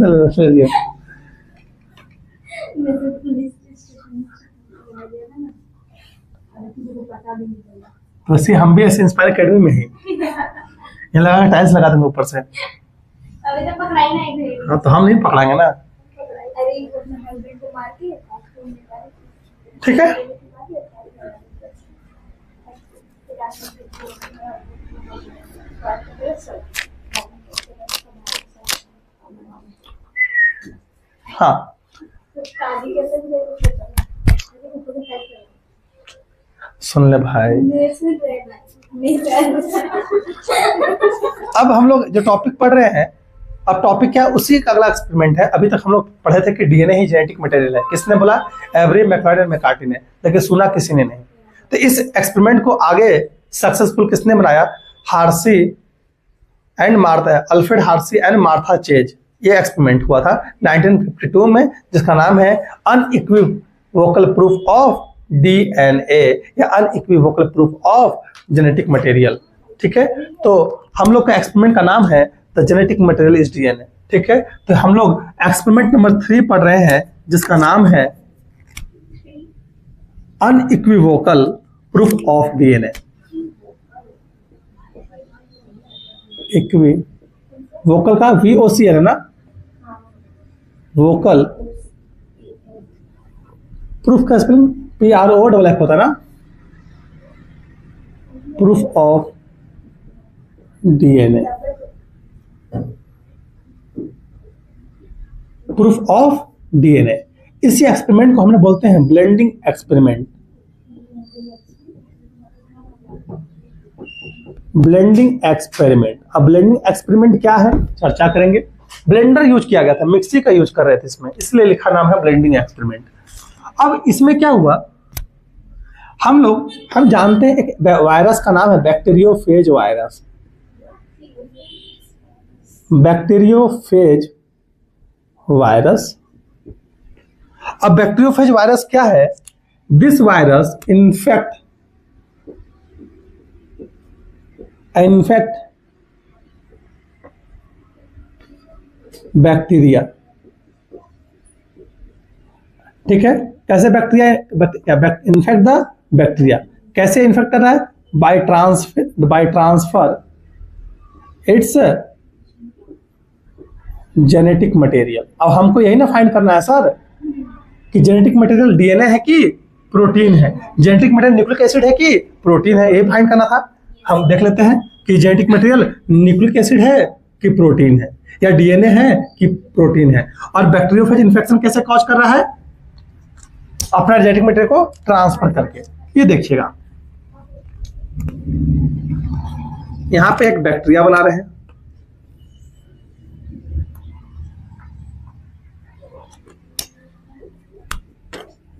वैसे हम भी ऐसे इंस्पायर एकेडमी में ही ये लगा टाइल्स लगा देंगे ऊपर से। अभी तो पकड़ाई नहीं गई। हाँ तो हम नहीं पकड़ाएंगे ना। अरे अपने हस्बैंड को मार के ठीक है, हाँ शादी कैसे भी देखो तो चला। सुन ले भाई, मेरे से नहीं अब हम लोग जो टॉपिक पढ़ रहे हैं, अब टॉपिक क्या है, उसी का अगला एक्सपेरिमेंट है। अभी तक हम लोग पढ़े थे कि डीएनए ही जेनेटिक मटेरियल है। किसने बोला? एवरी, मैकलॉड एंड मैकार्टी ने, लेकिन सुना किसी ने नहीं। तो इस एक्सपेरिमेंट को आगे सक्सेसफुल किसने बनाया? Hershey and Martha, Alfred Hershey and Martha Chase. ये एक्सपेरिमेंट हुआ था 1952 में, जिसका नाम है अनइक्विवोकल प्रूफ ऑफ डीएनए या unequivocal proof of genetic material. ठीक है, तो हम लोग का एक्सपेरिमेंट का नाम है the genetic material is DNA. ठीक है, तो हम लोग एक्सपेरिमेंट नंबर 3 पढ़ रहे हैं, जिसका नाम है unequivocal proof of DNA. Vocal का VOCL है ना, वोकल प्रूफ का स्पेलिंग PROFF होता है ना, proof of DNA, proof of DNA. इसी एक्सपेरिमेंट को हमने बोलते हैं ब्लेंडिंग एक्सपेरिमेंट। Blending experiment. अब ब्लेंडिंग एक्सपेरिमेंट क्या है, चर्चा करेंगे। ब्लेंडर यूज किया गया था, मिक्सी का यूज कर रहे थे इसमें, इसलिए लिखा नाम है ब्लेंडिंग एक्सपेरिमेंट। अब इसमें क्या हुआ, हम जानते हैं एक वायरस का नाम है बैक्टीरियोफेज वायरस। Bacteriophage virus. अब बैक्टीरियोफेज वायरस क्या है? This virus infect bacteria. ठीक है, कैसे बैक्टीरिया इन्फेक्ट द बैक्टीरिया, कैसे इन्फेक्ट कर रहा है? By transfer it's genetic material. अब हमको यही ना फाइंड करना है सर कि जेनेटिक मटेरियल डीएनए है कि प्रोटीन है, जेनेटिक मटेरियल न्यूक्लिक एसिड है कि प्रोटीन है, यही फाइंड करना था। हम देख लेते हैं कि जेनेटिक मटेरियल न्यूक्लिक एसिड है कि प्रोटीन है, या डीएनए है कि प्रोटीन है। और बैक्टीरियोफेज इन्फेक्शन कैसे कॉज कर रहा है? अपना जेनेटिक मटेरियल को ट्रांसफर करके। ये देखिएगा, यहां पे एक बैक्टीरिया बना रहे हैं,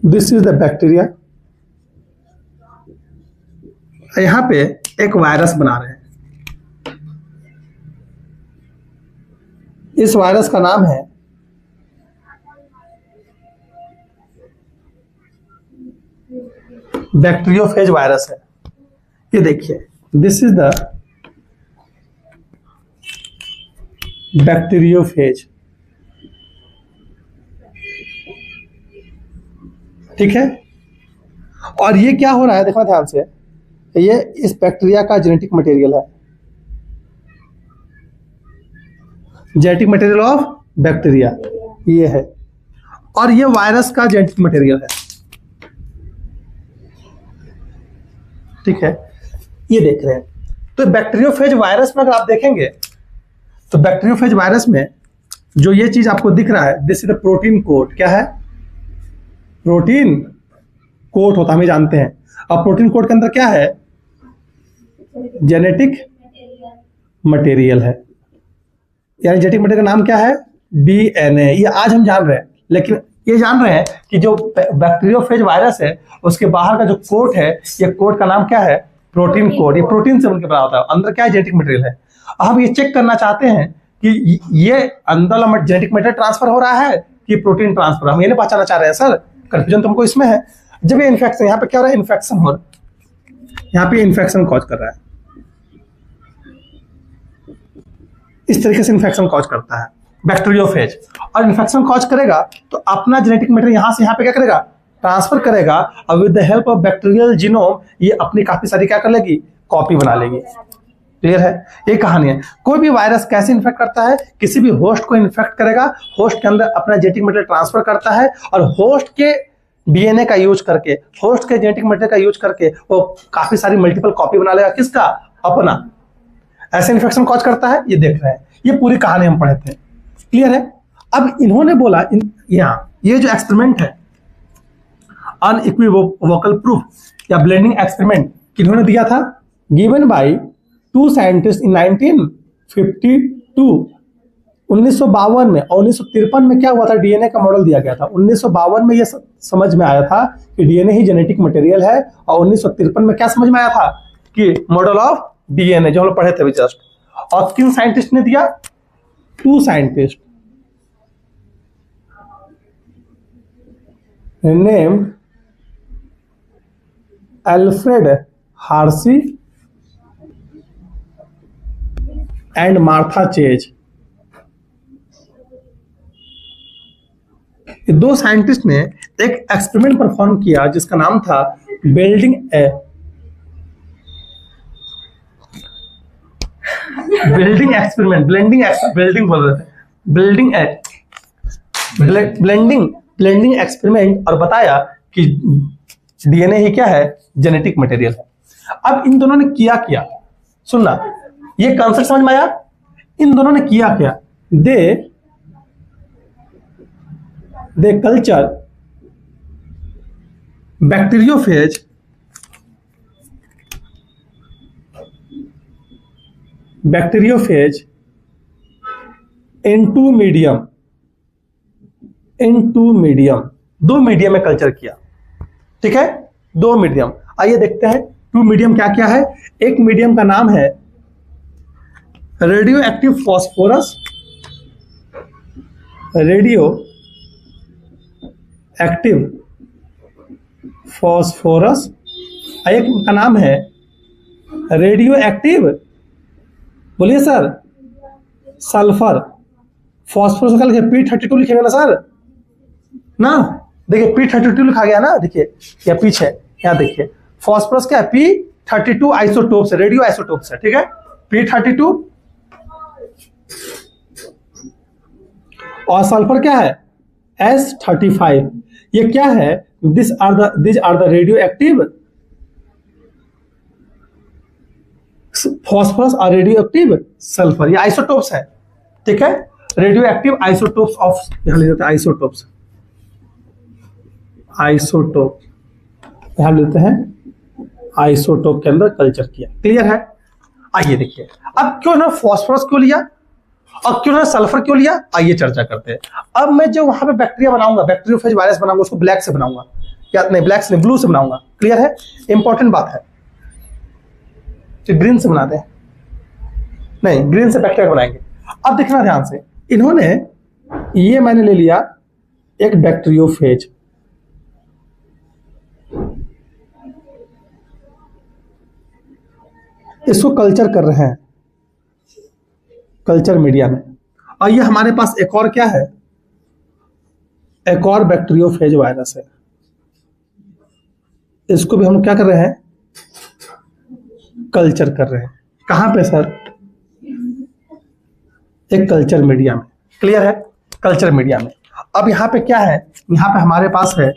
दिस इज द बैक्टीरिया। यहां पे एक वायरस बना रहे हैं, इस वायरस का नाम है बैक्टीरियोफेज वायरस है। ये देखिए, दिस इज द बैक्टीरियोफेज। ठीक है, और ये क्या हो रहा है देखना ध्यान से, ये इस बैक्टीरिया का जेनेटिक मटेरियल है, जेनेटिक मटेरियल ऑफ बैक्टीरिया ये है, और ये वायरस का जेनेटिक मटेरियल है। ठीक है, ये देख रहे हैं। तो बैक्टीरियोफेज वायरस में अगर आप देखेंगे तो बैक्टीरियोफेज वायरस में जो ये चीज आपको दिख रहा है, this is the protein coat. क्या है? प्रोटीन कोट होता, हम ही जानते हैं। अब प्रोटीन कोट के अंदर क्या है? जेनेटिक मटेरियल है, यानी जेनेटिक मटेरियल का नाम क्या है? डीएनए। ये आज हम जान रहे हैं, लेकिन ये जान रहे हैं कि जो बैक्टीरियोफेज वायरस है उसके बाहर का जो कोट है, ये कोट का नाम क्या है? Protein coat. ये प्रोटीन से मिलकर बना होता है, अंदर क्या है? जेनेटिक मटेरियल है। हम ये चेक करना चाहते हैं कि ये अंदर जेनेटिक मटेरियल ट्रांसफर हो रहा है कि प्रोटीन ट्रांसफर। हम ये नहीं पहचानना चाह रहे हैं सर, कंफ्यूजन तुमको इसमें है। जब ये इन्फेक्शन, यहाँ पे क्या हो रहा है? इन्फेक्शन हो रहा है, यहाँ पे इन्फेक्शन कॉज कर रहा है, इस तरीके से इन्फेक्शन कॉज करता है बैक्टीरियोफेज। और इन्फेक्शन कॉज करेगा तो अपना जेनेटिक मटेरियल यहाँ से यहाँ पे क्या करेगा? ट्रांसफर करेगा, और with the help of bacterial genome ये अपनी काफी सारी क्या कर लेगी? कॉपी बना लेगी। क्लियर है? ये कहानी है। कोई भी वायरस कैसे इन्फेक्ट करता है? किसी भी होस्ट को इन्फेक्ट करेगा, होस्ट के अंदर अपना जेनेटिक मटेरियल ट्रांसफर करता है, और होस्ट के डीएनए का यूज करके, होस्ट के जेनेटिक मटेरियल का यूज करके वो काफी सारी मल्टीपल कॉपी बना लेगा। किसका? अपना। ऐसे इन्फेक्शन कॉज करता है, ये देख रहे हैं। ये पूरी कहानी हम पढ़े थे। क्लियर है? अब इन्होंने बोला यहाँ ये जो एक्सपेरिमेंट है अनइक्विवोकल प्रूफ या ब्लेंडिंग एक्सपेरिमेंट किन्होंने दिया था? Given by two scientist in 1952, 1952 में। और 1953 में क्या हुआ था? डीएनए का मॉडल दिया गया था। 1952 में ये समझ में आया था कि डीएनए ही जेनेटिक मटेरियल है, और 1953 में क्या समझ में आया था कि मॉडल ऑफ डीएनए, जो हम लोग पढ़े थे अभी जस्ट। और किन साइंटिस्ट ने दिया? Two scientist named Alfred Hershey and Martha Chase. दो साइंटिस्ट ने एक एक्सपेरिमेंट परफॉर्म किया जिसका नाम था बिल्डिंग एक्सपेरिमेंट, ब्लेंडिंग एक्सपेरिमेंट, और बताया कि डीएनए ही क्या है? जेनेटिक मटेरियल है। अब इन दोनों ने किया क्या? सुनना, ये कॉन्सेप्ट समझ में आया? इन दोनों ने किया क्या? They culture bacteriophage in two medium, दो मीडियम में कल्चर किया। ठीक है, दो मीडियम। आइए देखते हैं टू मीडियम क्या क्या है। एक मीडियम का नाम है रेडियो एक्टिव फॉस्फोरस, एक का नाम है रेडियो एक्टिव, बोलिए सर, सल्फर। फॉस्फोरस का लिखिए P32 लिखेगा ना सर, ना देखिए P32 लिखा गया ना, देखिए या पीछे यहाँ देखिए, फॉस्फोरस क्या है? P32 आइसोटोप्स है, रेडियो आइसोटोप्स है। ठीक है, P32। और सल्फर क्या है? S35। ये क्या है? This are the radio active phosphorus और रेडियो एक्टिव सल्फर, ये आइसोटोप्स है। ठीक है, रेडियो एक्टिव आइसोटोप्स ऑफ, यहां ले लेते हैं आइसोटोप, यहां लेते हैं आइसोटोप के अंदर कल्चर किया। क्लियर है? आइए देखिए, अब क्यों ना फॉस्फोरस क्यों लिया और क्यों ना सल्फर क्यों लिया, आइए चर्चा करते हैं। अब मैं जो वहां पे बैक्टीरिया बनाऊंगा, बैक्टीरियोफेज वायरस बनाऊंगा, उसको ब्लैक से बनाऊंगा, या नहीं ब्लैक से नहीं, ब्लू से बनाऊंगा। क्लियर है? इंपॉर्टेंट बात है, तो ग्रीन से बनाते हैं, नहीं ग्रीन से बैक्टीरिया बनाएंगे। अब देखना ध्यान से, इन्होंने ये मैंने ले लिया एक बैक्टीरियोफेज, इसको कल्चर कर रहे हैं कल्चर मीडिया में। और ये हमारे पास एक और क्या है? एक और बैक्टीरियोफेज वायरस है, इसको भी हम क्या कर रहे हैं? कल्चर कर रहे हैं। कहां पे सर? एक कल्चर मीडिया में। क्लियर है? कल्चर मीडिया में। अब यहां पे क्या है? यहां पे हमारे पास है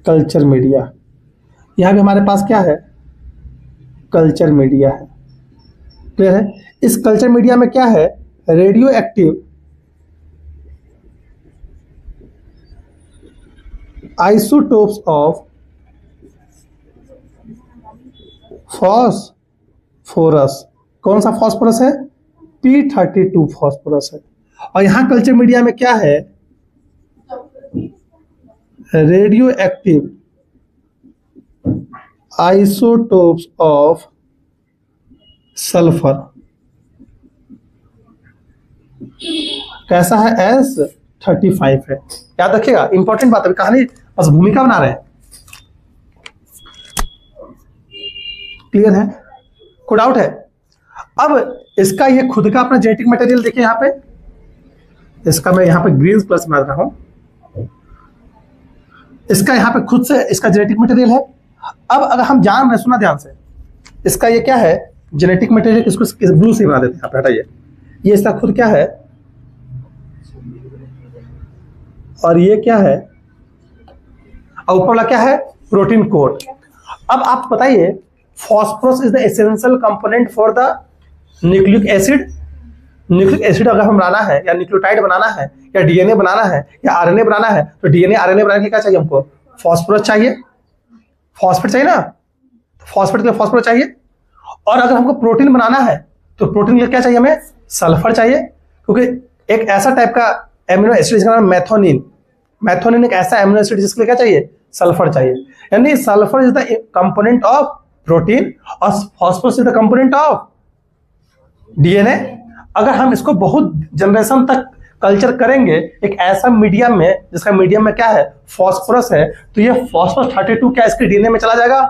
कल्चर मीडिया, यहां पे हमारे पास क्या है? कल्चर मीडिया है। क्लियर है? इस कल्चर मीडिया में क्या है? Radio active isotopes of phosphorus. कौन सा फॉस्फोरस है? P32 फॉस्फोरस है। और यहां कल्चर मीडिया में क्या है? Radio active isotopes of sulphur. कैसा है? S35 है। याद रखिएगा, इंपॉर्टेंट बात है, कहानी बस भूमिका बना रहे हैं। क्लियर है? कोई डाउट है? अब इसका ये खुद का अपना जेनेटिक मटेरियल देखिए, यहां पे इसका मैं यहां पे ग्रीन प्लस बना रहा हूं, इसका यहां पे खुद से इसका जेनेटिक मटेरियल है। अब अगर हम जान रहे, सुना ध्यान से, इसका ये क्या है? Genetic material. इसको ब्लू से बना देते हैं, यहां पे हटाइए, ये इसका खुद क्या है और ये क्या है, और ऊपर वाला क्या है? Protein code. अब आप बताइए, phosphorus is the essential component for the nucleic acid, nucleic acid अगर हम बनाना है या न्यूक्लियोटाइड बनाना है या डीएनए बनाना है या आरएनए बनाना है, तो डीएनए आरएनए बनाने के लिए क्या चाहिए हमको? फॉस्फोरस चाहिए, फॉस्फेट चाहिए ना, फॉस्फेट के लिए फॉस्फोरस चाहिए। और अगर हमको प्रोटीन बनाना है तो प्रोटीन के लिए क्या चाहिए? हमें सल्फर चाहिए, क्योंकि एक ऐसा टाइप का एमिनो एसिड जिसका नाम मैथोनिन, मैथोनिन एक ऐसा एमिनो एसिड जिसके लिए क्या चाहिए? सल्फर चाहिए। यानी sulphur is the component of protein और phosphorus is the component of DNA. अगर हम इसको बहुत जनरेशन तक कल्चर करेंगे एक ऐसा मीडियम में जिसका मीडियम में क्या है? फॉस्फोरस है, तो ये फॉस्फोरस 32 क्या इसके डीएनए में चला जाएगा?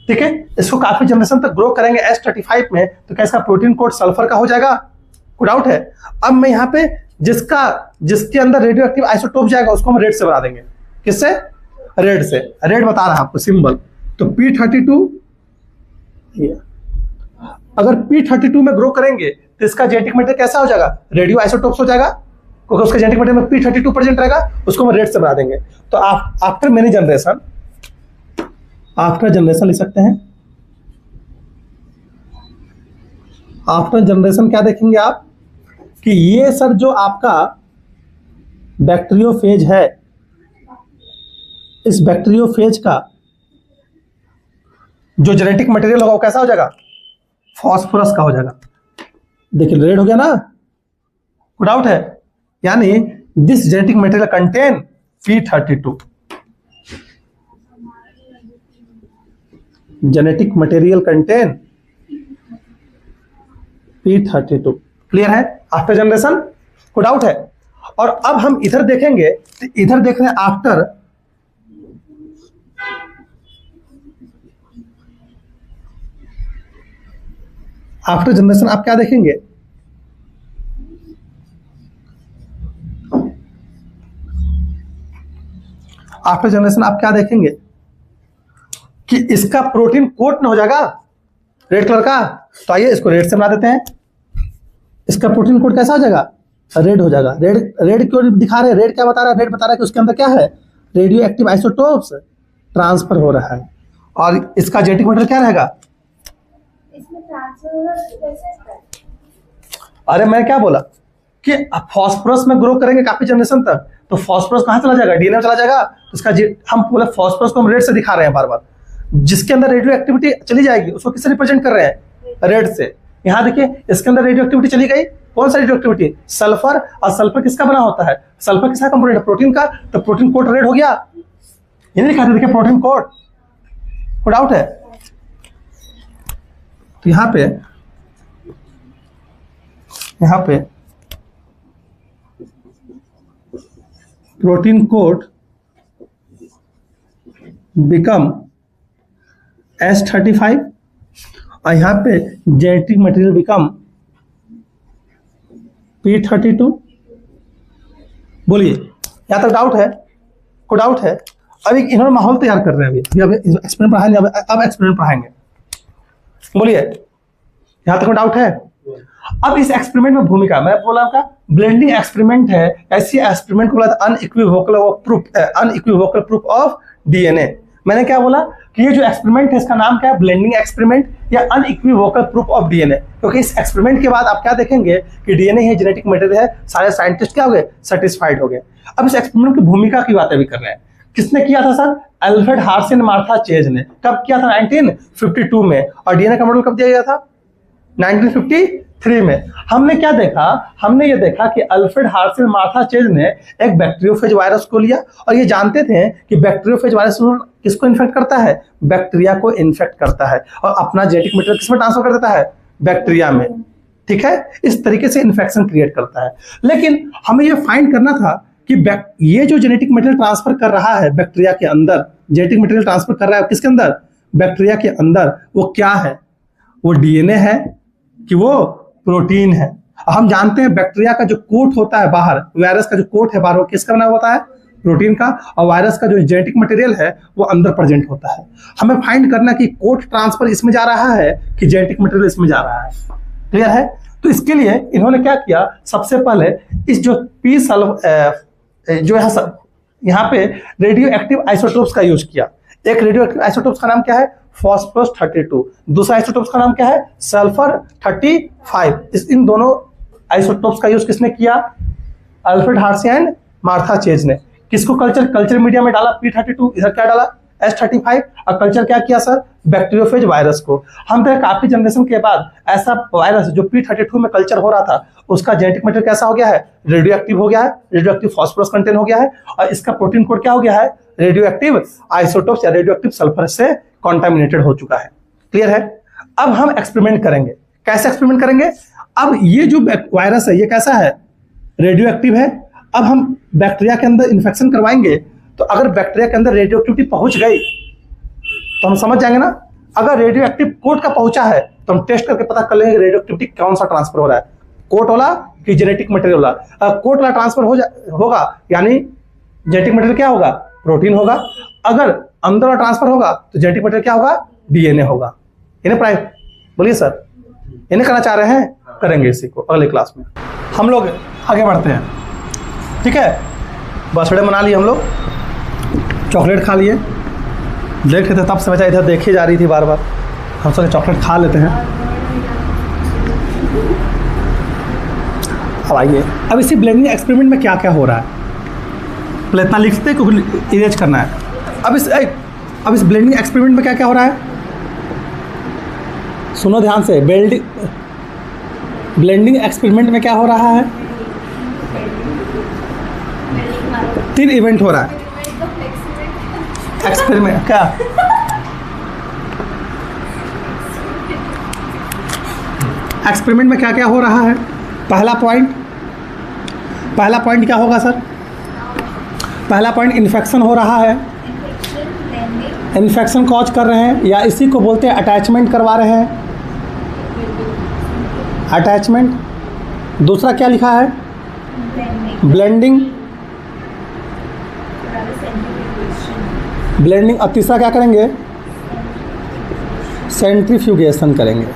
ठीक है, इसको काफी जनरेशन तक ग्रो करेंगे S35 में, तो क्या इसका प्रोटीन कोड सल्फर का हो जाएगा? कोई डाउट है? अब मैं यहाँ पे जिसके अंदर रेडियो एक्टिव आइसोटोप जाएगा उसको हम रेड से बना देंगे। किससे? रेड से। रेड बता रहा है आपको सिंबल, तो P32। अगर P32 में ग्रो करेंगे तो इसका जेनेटिक मटेरियल कैसा हो जाएगा? रेडियो आइसोटोप्स हो जाएगा, क्योंकि उसका जेनेटिक मटेरियल में P32 प्रेजेंट रहेगा, उसको हम रेड से बना देंगे। तो आप after many generation, after generation लिख सकते हैं। आफ्टर जनरेशन क्या देखेंगे आप कि ये सर जो आपका बैक्टीरियोफेज है, इस बैक्टीरियोफेज का जो जेनेटिक मटेरियल होगा वो कैसा हो जाएगा? फॉस्फोरस का हो जाएगा। देखिए रेड हो गया ना, कोई डाउट है? यानी this genetic material contain P32, genetic material contain P32। Clear है? आफ्टर जनरेशन, कोई डाउट है? और अब हम इधर देखेंगे तो इधर देख रहे हैं आफ्टर जनरेशन आप क्या देखेंगे? आफ्टर जनरेशन आप क्या देखेंगे कि इसका प्रोटीन कोट न हो जाएगा रेड कलर का। तो आइए इसको रेड से बना देते हैं। इसका प्रोटीन कोड कैसा हो जाएगा? रेड हो जाएगा। रेड रेड क्यों दिखा रहे हैं? रेड क्या बता रहा है? रेड बता रहा है कि उसके अंदर क्या है? रेडियो एक्टिव आइसोटोप्स ट्रांसफर हो रहा है। और इसका जेनेटिक मटेरियल क्या रहेगा? अरे मैं क्या बोला कि फॉस्फोरस में ग्रो करेंगे काफी जनरेशन तक, तो फॉस्फोरस कहां चला जाएगा? डीएनए चला जाएगा। तो इसका हम बोले फॉस्फोरस को हम रेड से दिखा रहे हैं बार बार। जिसके अंदर रेडियो एक्टिविटी चली जाएगी उसको किससे रिप्रेजेंट कर रहे हैं? रेड से। यहाँ देखिए इसके अंदर रेडियो एक्टिविटी चली गई। कौन सा रेडियो एक्टिविटी? सल्फर। और सल्फर किसका बना होता है? सल्फर किसका कंपोनेंट है? प्रोटीन का। तो प्रोटीन कोड रेड हो गया। ये नहीं लिखा था देखिए प्रोटीन कोड। कोई डाउट है? तो यहाँ पे प्रोटीन कोड बिकम S35 और यहाँ पे जेनेटिक मटेरियल बिकम P32। बोलिए यहाँ तक डाउट है? कोई डाउट है? अभी इन्होंने माहौल तैयार कर रहे हैं। अभी एक्सपेरिमेंट पढ़ाएंगे। अब एक्सपेरिमेंट पढ़ाएंगे। बोलिए यहाँ तक डाउट है? अब इस एक्सपेरिमेंट में भूमिका मैं बोला आपका ब्लेंडिंग एक्सपेरिमेंट है। ऐसी एक्सपेरिमेंट को बोला था अनइक्विवोकल प्रूफ ऑफ डीएनए। मैंने क्या बोला कि ये जो एक्सपेरिमेंट है इसका नाम क्या है? ब्लेंडिंग एक्सपेरिमेंट या अनइक्विवोकल प्रूफ ऑफ डीएनए। क्योंकि इस एक्सपेरिमेंट के बाद आप क्या देखेंगे कि डीएनए है, जेनेटिक मटेरियल है, सारे साइंटिस्ट क्या हो गए? सेटिस्फाइड हो गए। अब इस एक्सपेरिमेंट की भूमिका की बातें भी कर रहे हैं। किसने किया था सर? अल्फ्रेड हार्सिन मार्था चेज ने। कब किया था? 1952 में। और डीएनए का मॉडल कब दिया गया था? 1953 में। हमने क्या देखा? हमने ये देखा कि अल्फ्रेड हार्सिन मार्था चेज ने एक बैक्टीरियोफेज वायरस को लिया और ये जानते थे कि बैक्टीरियोफेज वायरस किसको इन्फेक्ट करता है? बैक्टीरिया को इन्फेक्ट करता है और अपना जेनेटिक मटेरियल किसमें ट्रांसफर कर देता है? बैक्टीरिया में। ठीक है, इस तरीके से इन्फेक्शन क्रिएट करता है। लेकिन हमें ये फाइंड करना था कि ये जो जेनेटिक मटेरियल ट्रांसफर कर रहा है बैक्टीरिया के अंदर, जेनेटिक मटेरियल ट्रांसफर कर रहा है किसके अंदर? बैक्टीरिया के अंदर। वो क्या है? वो डीएनए है कि वो प्रोटीन है? हम जानते हैं बैक्टीरिया का जो कोट होता है बाहर, वायरस का जो कोट है बाहर, वो किसका बना होता है? प्रोटीन का। और वायरस का जो जेनेटिक मटेरियल है वो अंदर प्रेजेंट होता है। हमें फाइंड करना कि कोट ट्रांसफर इसमें जा रहा है कि जेनेटिक मटेरियल इसमें जा रहा है। क्लियर है? तो इसके लिए इन्होंने क्या किया? सबसे पहले इस जो जो यहाँ पे रेडियो एक्टिव आइसोटोप्स का यूज किया। एक रेडियो एक्टिव आइसोटोप्स का नाम क्या है? फॉस्फोरस 32। दूसरा आइसोटोप्स का नाम क्या है? सल्फर 35। इन दोनों आइसोटोप्स का यूज किसने किया? Alfred Hershey and Martha chase ने। किसको कल्चर मीडिया में डाला? P32, इधर क्या डाला? S35। और कल्चर क्या किया सर? बैक्टीरियोफेज वायरस को। हम देखें काफी जनरेशन के बाद ऐसा वायरस जो P32 में कल्चर हो रहा था उसका जेनेटिक मटेरियल कैसा हो गया है? रेडियो एक्टिव हो गया है, रेडियो एक्टिव फॉस्फोरस कंटेन हो गया है, और इसका प्रोटीन कोड क्या हो गया है? रेडियो एक्टिव आइसोटोप्स या रेडियो एक्टिव सल्फर से कॉन्टामिनेटेड हो चुका है। क्लियर है? अब हम एक्सपेरिमेंट करेंगे। कैसे एक्सपेरिमेंट करेंगे? अब ये जो वायरस है ये कैसा है? रेडियो एक्टिव है। अब हम बैक्टीरिया के अंदर इन्फेक्शन करवाएंगे, तो अगर बैक्टीरिया के अंदर रेडियो एक्टिविटी पहुंच गई तो हम समझ जाएंगे ना। अगर रेडियो एक्टिव कोट का पहुंचा है तो हम टेस्ट करके पता कर लेंगे रेडियो एक्टिविटी कौन सा ट्रांसफर हो रहा है, कोट वाला कि जेनेटिक मटेरियल वाला। कोट वाला ट्रांसफर होगा यानी जेनेटिक मटेरियल क्या होगा? प्रोटीन होगा। अगर अंदर वाला ट्रांसफर होगा तो जेनेटिक मटेरियल क्या होगा? डीएनए होगा। इन्हें प्राइम बोलिए सर, इन्हें करना चाह रहे हैं? करेंगे इसी को अगले क्लास में। हम लोग आगे बढ़ते हैं, ठीक है। बर्थडे मना लिए हम लोग, चॉकलेट खा लिए, देख रहे थे तब से बचा इधर देखी जा रही थी बार बार। हम सोचे चॉकलेट खा लेते हैं। अब आइए, अब इसी ब्लेंडिंग एक्सपेरिमेंट में क्या क्या हो रहा है पहले इतना लिखते क्योंकि इरेज करना है। अब इस ब्लेंडिंग एक्सपेरिमेंट में क्या क्या हो रहा है सुनो ध्यान से। ब्लेंडिंग एक्सपेरिमेंट में क्या हो रहा है? 3 इवेंट हो रहा है। एक्सपेरिमेंट क्या? एक्सपेरिमेंट में क्या क्या हो रहा है? पहला पॉइंट क्या होगा सर? पहला पॉइंट इन्फेक्शन हो रहा है। इन्फेक्शन कॉज कर रहे हैं या इसी को बोलते हैं अटैचमेंट करवा रहे हैं, अटैचमेंट। दूसरा क्या लिखा है? ब्लेंडिंग। ब्लेंडिंग। और तीसरा क्या करेंगे? सेंट्रीफ्यूगेशन करेंगे।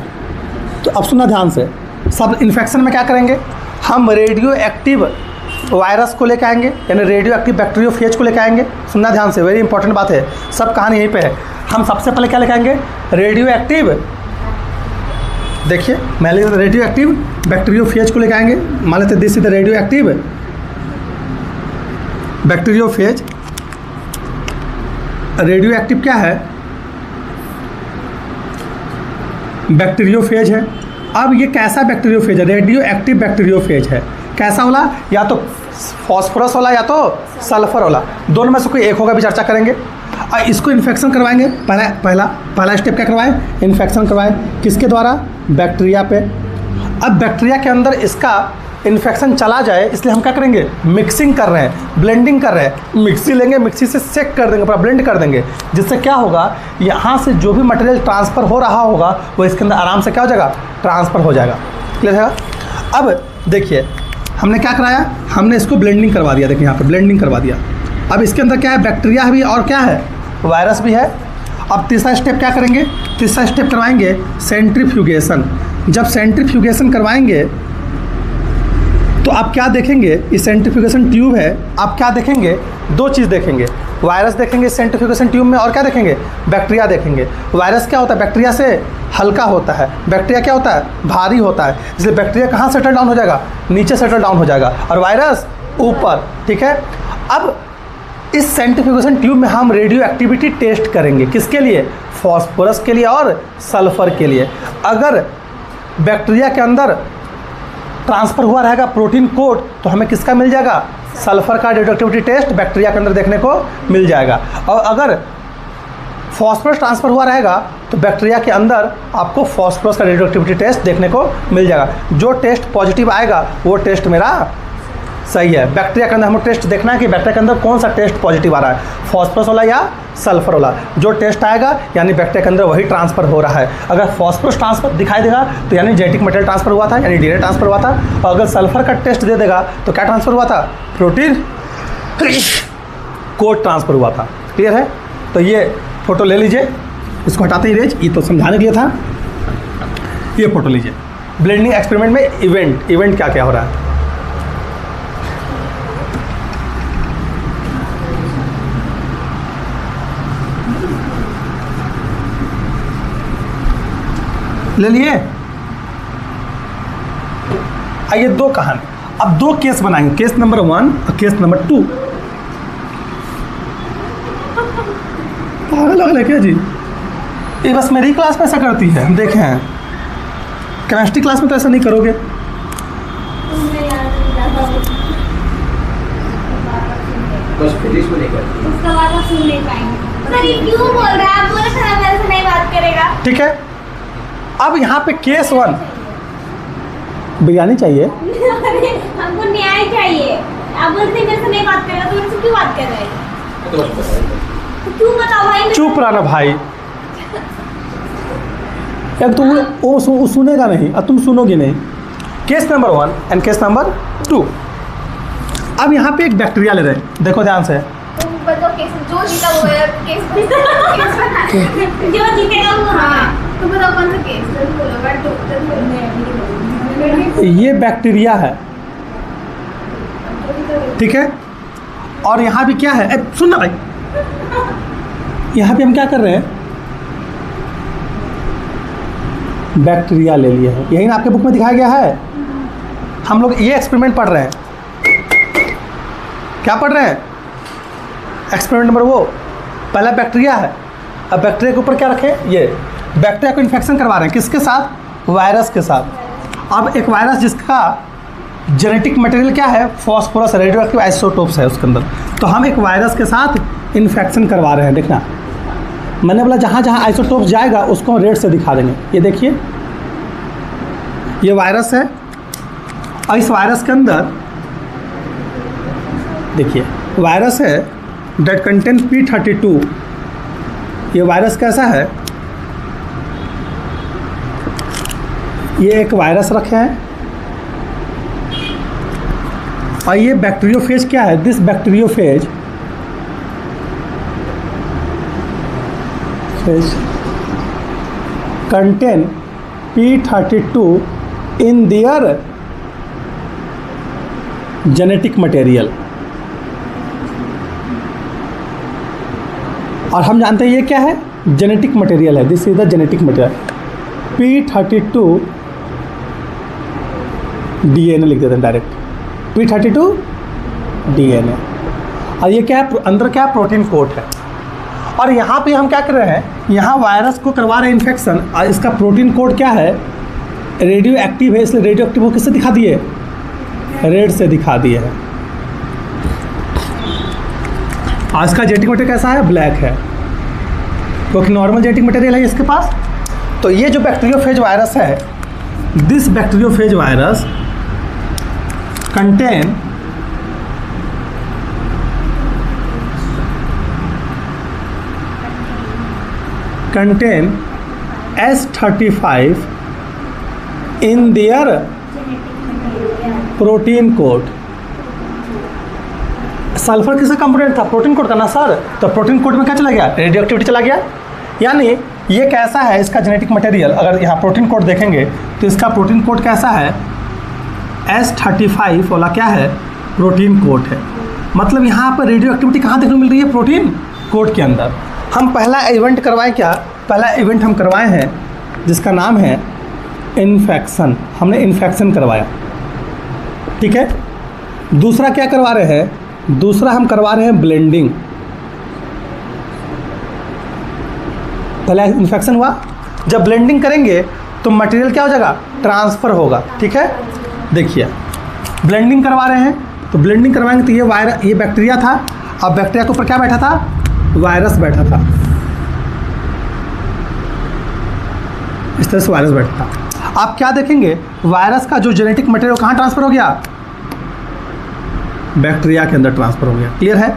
तो अब सुनना ध्यान से, सब इन्फेक्शन में क्या करेंगे? हम रेडियो एक्टिव वायरस को लेकर आएंगे यानी रेडियो एक्टिव बैक्टीरियोफेज को लेकर आएंगे। सुनना ध्यान से, वेरी इंपॉर्टेंट बात है, सब कहानी यहीं पे है। हम सबसे पहले क्या लेकर आएंगे? रेडियो एक्टिव, देखिए मैं लिख रेडियो एक्टिव बैक्टीरियोफेज को लेकर आएंगे। मान लेते this is the radio active bacteriophage. Radio active क्या है? बैक्टीरियोफेज है। अब ये कैसा बैक्टीरियोफेज है? रेडियो एक्टिव बैक्टीरियोफेज है। कैसा वाला? या तो फॉस्फोरस वाला या तो सल्फर वाला, दोनों में से कोई एक होगा, भी चर्चा करेंगे। और इसको इन्फेक्शन करवाएंगे। पहला स्टेप क्या करवाएं? इन्फेक्शन करवाएं। किसके द्वारा? बैक्टीरिया पे। अब बैक्टीरिया के अंदर इसका इन्फेक्शन चला जाए इसलिए हम क्या करेंगे? मिक्सिंग कर रहे हैं, ब्लेंडिंग कर रहे हैं। मिक्सी लेंगे, मिक्सी से सेक कर देंगे, पूरा ब्लेंड कर देंगे, जिससे क्या होगा? यहाँ से जो भी मटेरियल ट्रांसफ़र हो रहा होगा वो इसके अंदर आराम से क्या हो जाएगा? ट्रांसफ़र हो जाएगा। क्लियर है? अब देखिए हमने क्या कराया? हमने इसको ब्लेंडिंग करवा दिया। देखिए यहाँ पे ब्लेंडिंग करवा दिया। अब इसके अंदर क्या है? बैक्टीरिया भी और क्या है? वायरस भी है। अब तीसरा स्टेप क्या करेंगे? तीसरा स्टेप करवाएंगे सेंट्रीफ्यूगेशन। जब सेंट्रीफ्यूगेशन करवाएंगे तो आप क्या देखेंगे? इस सेंट्रीफ्यूगेशन ट्यूब है, आप क्या देखेंगे? 2 चीज़ देखेंगे, वायरस देखेंगे सेंट्रीफ्यूगेशन ट्यूब में, और क्या देखेंगे? बैक्टीरिया देखेंगे। वायरस क्या होता है? बैक्टीरिया से हल्का होता है। बैक्टीरिया क्या होता है? भारी होता है। इसलिए बैक्टीरिया कहाँ सेटल डाउन हो जाएगा? नीचे सेटल डाउन हो जाएगा, और वायरस ऊपर। ठीक है। अब इस सेंट्रीफ्यूगेशन ट्यूब में हम रेडियो एक्टिविटी टेस्ट करेंगे। किसके लिए? फॉस्फोरस के लिए और सल्फर के लिए। अगर बैक्टीरिया के अंदर ट्रांसफ़र हुआ रहेगा प्रोटीन कोड तो हमें किसका मिल जाएगा? सल्फर का रेडियो एक्टिविटी टेस्ट बैक्टीरिया के अंदर देखने को मिल जाएगा। और अगर फॉस्फोरस ट्रांसफ़र हुआ रहेगा तो बैक्टीरिया के अंदर आपको फॉस्फोरस का रेडियो एक्टिविटी टेस्ट देखने को मिल जाएगा। जो टेस्ट पॉजिटिव आएगा वो टेस्ट मेरा सही है। बैक्टीरिया के अंदर हमें टेस्ट देखना है कि बैक्टीरिया के अंदर कौन सा टेस्ट पॉजिटिव आ रहा है, फॉस्फोरस वाला या सल्फर वाला। जो टेस्ट आएगा यानी बैक्टीरिया के अंदर वही ट्रांसफ़र हो रहा है। अगर फॉस्फोरस ट्रांसफ़र दिखाई देगा तो यानी जेनेटिक मटेरियल ट्रांसफ़र हुआ था, यानी डीएनए ट्रांसफ़र हुआ था। और अगर सल्फर का टेस्ट दे देगा तो क्या ट्रांसफ़र हुआ था? प्रोटीन कोड ट्रांसफ़र हुआ था। क्लियर है? तो ये फोटो ले लीजिए, इसको हटाते ही रेज, ये तो समझाने के लिए था। ये फोटो लीजिए। ब्लेंडिंग एक्सपेरिमेंट में इवेंट क्या क्या हो रहा है? ले लिए? आइए दो कहानी, अब दो केस बनाएंगे, केस नंबर 1 और केस नंबर 2। पागल है क्या जी, ये बस मेरी क्लास में ऐसा करती है, हम देखे हैं। केमिस्ट्री क्लास में तो ऐसा नहीं करोगे। बस फिजिक्स में नहीं करती। उसका बात आप सुन नहीं पाएंगे। सर ये क्यों बोल रहा है? आप बोले सर मेरे से नहीं बात करेगा। ठीक है, अब यहाँ पे केस 1, बिरयानी चाहिए। हमको न्याय चाहिए। आप बोलते हैं मेरे से नहीं बात करेगा, तो मेरे से क्यों बात कर रहे हैं? तो बस बताइए। तो क्यों बताओ भाई? चुप रहा ना भाई, यार तुम वो सुनेगा नहीं और तुम सुनोगे नहीं। Case number 1 and case number 2। अब यहाँ पे एक बैक्टीरिया ले रहे हैं, देखो ध्यान से। तुम बताओ केस, जो जीता वो है केस बना। जो जीतेगा वो। हाँ तुम बताओ कौन सा केस? तुम बोलो बट तुम ये बैक्टीरिया है, ठीक है। और यहाँ भी क्या है, सुन ना भाई, यहाँ पे हम क्या कर रहे हैं, बैक्टीरिया ले लिए हैं। यही ना आपके बुक में दिखाया गया है। हम लोग ये एक्सपेरिमेंट पढ़ रहे हैं। क्या पढ़ रहे हैं? एक्सपेरिमेंट नंबर वो पहला बैक्टीरिया है। अब बैक्टीरिया के ऊपर क्या रखें, ये बैक्टीरिया को इन्फेक्शन करवा रहे हैं, किसके साथ? वायरस के साथ। अब एक वायरस जिसका जेनेटिक मटेरियल क्या है, फॉस्फोरस रेडियो एक्टिव आइसोटोप्स है उसके अंदर, तो हम एक वायरस के साथ इन्फेक्शन करवा रहे हैं। देखना, मैंने बोला जहाँ जहाँ आइसोटोप्स जाएगा उसको हम रेड से दिखा देंगे। ये देखिए, ये वायरस है और इस वायरस के अंदर देखिए वायरस है डेट कंटेन P32। ये वायरस कैसा है, ये एक वायरस रखे हैं और ये बैक्टीरियोफेज क्या है, this bacteriophage contain P32 in their genetic material। और हम जानते हैं ये क्या है, जेनेटिक मटेरियल है, this is the genetic material. P32 DNA लिख देते हैं डायरेक्ट, P32 DNA। और ये क्या है, अंदर क्या है, प्रोटीन कोट है। और यहाँ पे हम क्या कर रहे हैं, यहाँ वायरस को करवा रहे हैं इन्फेक्शन और इसका प्रोटीन कोड क्या है, रेडियो एक्टिव है, इसलिए रेडियो एक्टिव को किससे दिखा दिए, रेड से दिखा दिए है। और इसका जेनेटिक मटेरियल कैसा है, ब्लैक है, क्योंकि नॉर्मल जेनेटिक मटेरियल है इसके पास। तो ये जो बैक्टीरियोफेज वायरस है, this bacteriophage virus contain S35 in their protein code. Sulphur किसका कंपोनेंट था, प्रोटीन कोड का ना सर, तो प्रोटीन कोड में क्या चला गया, रेडियो एक्टिविटी चला गया। यानी ये कैसा है, इसका जेनेटिक मटेरियल, अगर यहाँ प्रोटीन कोड देखेंगे तो इसका प्रोटीन कोड कैसा है, S35 वाला क्या है, प्रोटीन कोड है। मतलब यहाँ पर रेडियो एक्टिविटी कहाँ देखने को मिल रही है, प्रोटीन कोड के अंदर। हम पहला इवेंट करवाए क्या, पहला इवेंट हम करवाए हैं जिसका नाम है इन्फेक्शन, हमने इन्फेक्शन करवाया, ठीक है। दूसरा क्या करवा रहे हैं, दूसरा हम करवा रहे हैं ब्लेंडिंग। पहला इन्फेक्शन हुआ, जब ब्लेंडिंग करेंगे तो मटेरियल क्या हो जाएगा, ट्रांसफ़र होगा, ठीक है। देखिए ब्लेंडिंग करवा रहे हैं, तो ब्लेंडिंग करवाएंगे तो ये बैक्टीरिया था, अब बैक्टीरिया के ऊपर क्या बैठा था, वायरस बैठा था, इस तरह से वायरस बैठा था। आप क्या देखेंगे, वायरस का जो जेनेटिक मटेरियल कहाँ ट्रांसफ़र हो गया, बैक्टीरिया के अंदर ट्रांसफ़र हो गया। क्लियर है,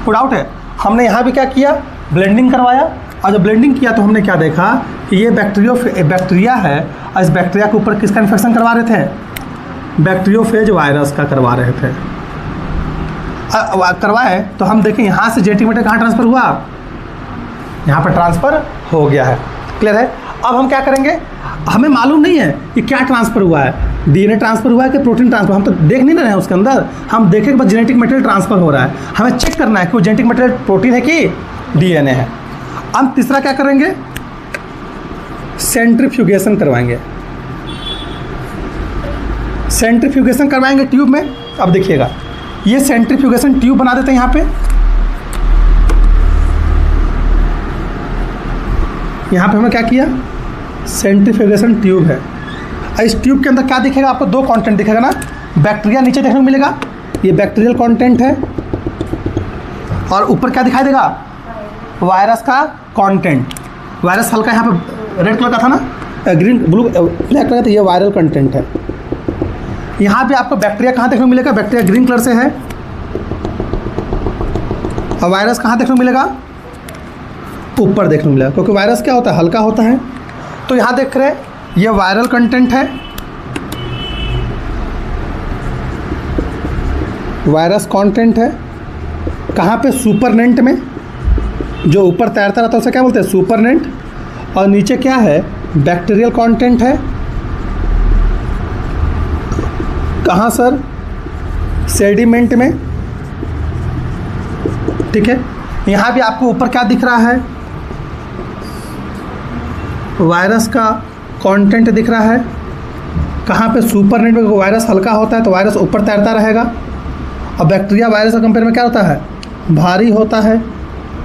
कोई डाउट है? हमने यहाँ भी क्या किया, ब्लेंडिंग करवाया, और जब ब्लेंडिंग किया तो हमने क्या देखा कि ये बैक्टीरिया है और इस बैक्टीरिया के ऊपर किसका इन्फेक्शन करवा रहे थे, बैक्टीरियोफेज वायरस का करवा रहे थे। करवाए तो हम देखें यहाँ से जेनेटिक मटेरियल कहाँ ट्रांसफ़र हुआ, यहाँ पर ट्रांसफ़र हो गया है। क्लियर है। अब हम क्या करेंगे, हमें मालूम नहीं है कि क्या ट्रांसफ़र हुआ है, डीएनए ट्रांसफ़र हुआ है कि प्रोटीन ट्रांसफ़र, हम तो देख नहीं रहे हैं उसके अंदर, हम देखें कि बस जेनेटिक मटेरियल ट्रांसफ़र हो रहा है, हमें चेक करना है कि वो जेनेटिक मटेरियल प्रोटीन है कि डीएनए है। हम तीसरा क्या करेंगे, सेंट्रीफ्यूगेशन करवाएंगे। सेंट्रीफ्यूगेशन करवाएंगे ट्यूब में। अब देखिएगा, ये सेंट्रीफ्यूगेशन ट्यूब बना देते हैं यहाँ पे। यहाँ पे हमने क्या किया, सेंट्रीफ्यूगेशन ट्यूब है। इस ट्यूब के अंदर क्या दिखेगा आपको, दो कंटेंट दिखेगा ना, बैक्टीरिया नीचे देखने को मिलेगा, ये बैक्टीरियल कंटेंट है, और ऊपर क्या दिखाई देगा, वायरस का कंटेंट। वायरस हल्का यहाँ पे रेड कलर का था ना, ग्रीन ब्लू ब्लैक कलर का, तो ये वायरल कंटेंट है। यहाँ पे आपको बैक्टीरिया कहाँ देखने को मिलेगा, बैक्टीरिया ग्रीन कलर से है, और वायरस कहाँ देखने को मिलेगा, ऊपर देखने को मिलेगा, क्योंकि वायरस क्या होता है, हल्का होता है। तो यहाँ देख रहे हैं, ये वायरल कंटेंट है, वायरस कंटेंट है। कहाँ पे, सुपरनेंट में, जो ऊपर तैरता रहता है उसे क्या बोलते हैं, सुपरनेंट। और नीचे क्या है, बैक्टीरियल कंटेंट है। कहाँ सर, सेडिमेंट में, ठीक है। यहाँ भी आपको ऊपर क्या दिख रहा है, वायरस का कंटेंट दिख रहा है। कहाँ पे, सुपरनेट में, वायरस हल्का होता है तो वायरस ऊपर तैरता रहेगा, और बैक्टीरिया वायरस के कंपेयर में क्या होता है, भारी होता है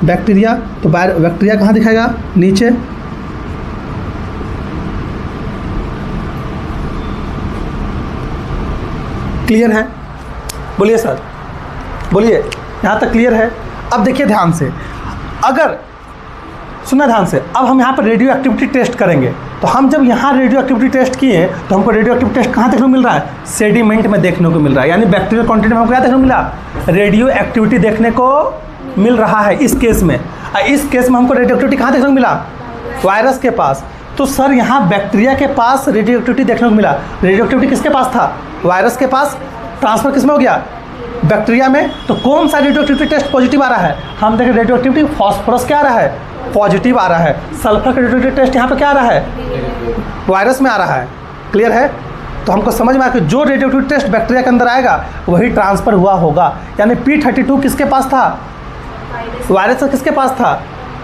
बैक्टीरिया, तो बैक्टीरिया कहाँ दिखाएगा, नीचे। क्लियर है, बोलिए सर, बोलिए, यहाँ तक क्लियर है। अब देखिए ध्यान से, अगर सुना ध्यान से, अब हम यहाँ पर रेडियो एक्टिविटी टेस्ट करेंगे। तो हम जब यहाँ रेडियो एक्टिविटी टेस्ट किए तो हमको रेडियो एक्टिविटी टेस्ट कहाँ देखने को मिल रहा है, सेडिमेंट में देखने को मिल रहा है, यानी बैक्टीरियल कंटेंट में हमको क्या देखने को मिला, रेडियो एक्टिविटी देखने को मिल रहा है इस केस में। इस केस में हमको रेडियो एक्टिविटी कहाँ देखने को मिला, वायरस के पास। तो सर यहाँ बैक्टीरिया के पास रेडियो एक्टिविटी देखने को मिला, रेडियो एक्टिविटी किसके पास था, वायरस के पास। ट्रांसफर किस में हो गया, बैक्टीरिया में। तो कौन सा रेडियो एक्टिविटी टेस्ट पॉजिटिव आ रहा है, हम देखें रेडियो एक्टिविटी फॉस्फोरस क्या आ रहा है, पॉजिटिव आ रहा है। सल्फर का रेडियो एक्टिविटी टेस्ट यहाँ पे क्या आ रहा है, वायरस में आ रहा है। क्लियर है, तो हमको समझ में आया कि जो रेडियो एक्टिविटी टेस्ट बैक्टीरिया के अंदर आएगा वही ट्रांसफर हुआ होगा। यानी P32 किसके पास था, वायरस का किसके पास था,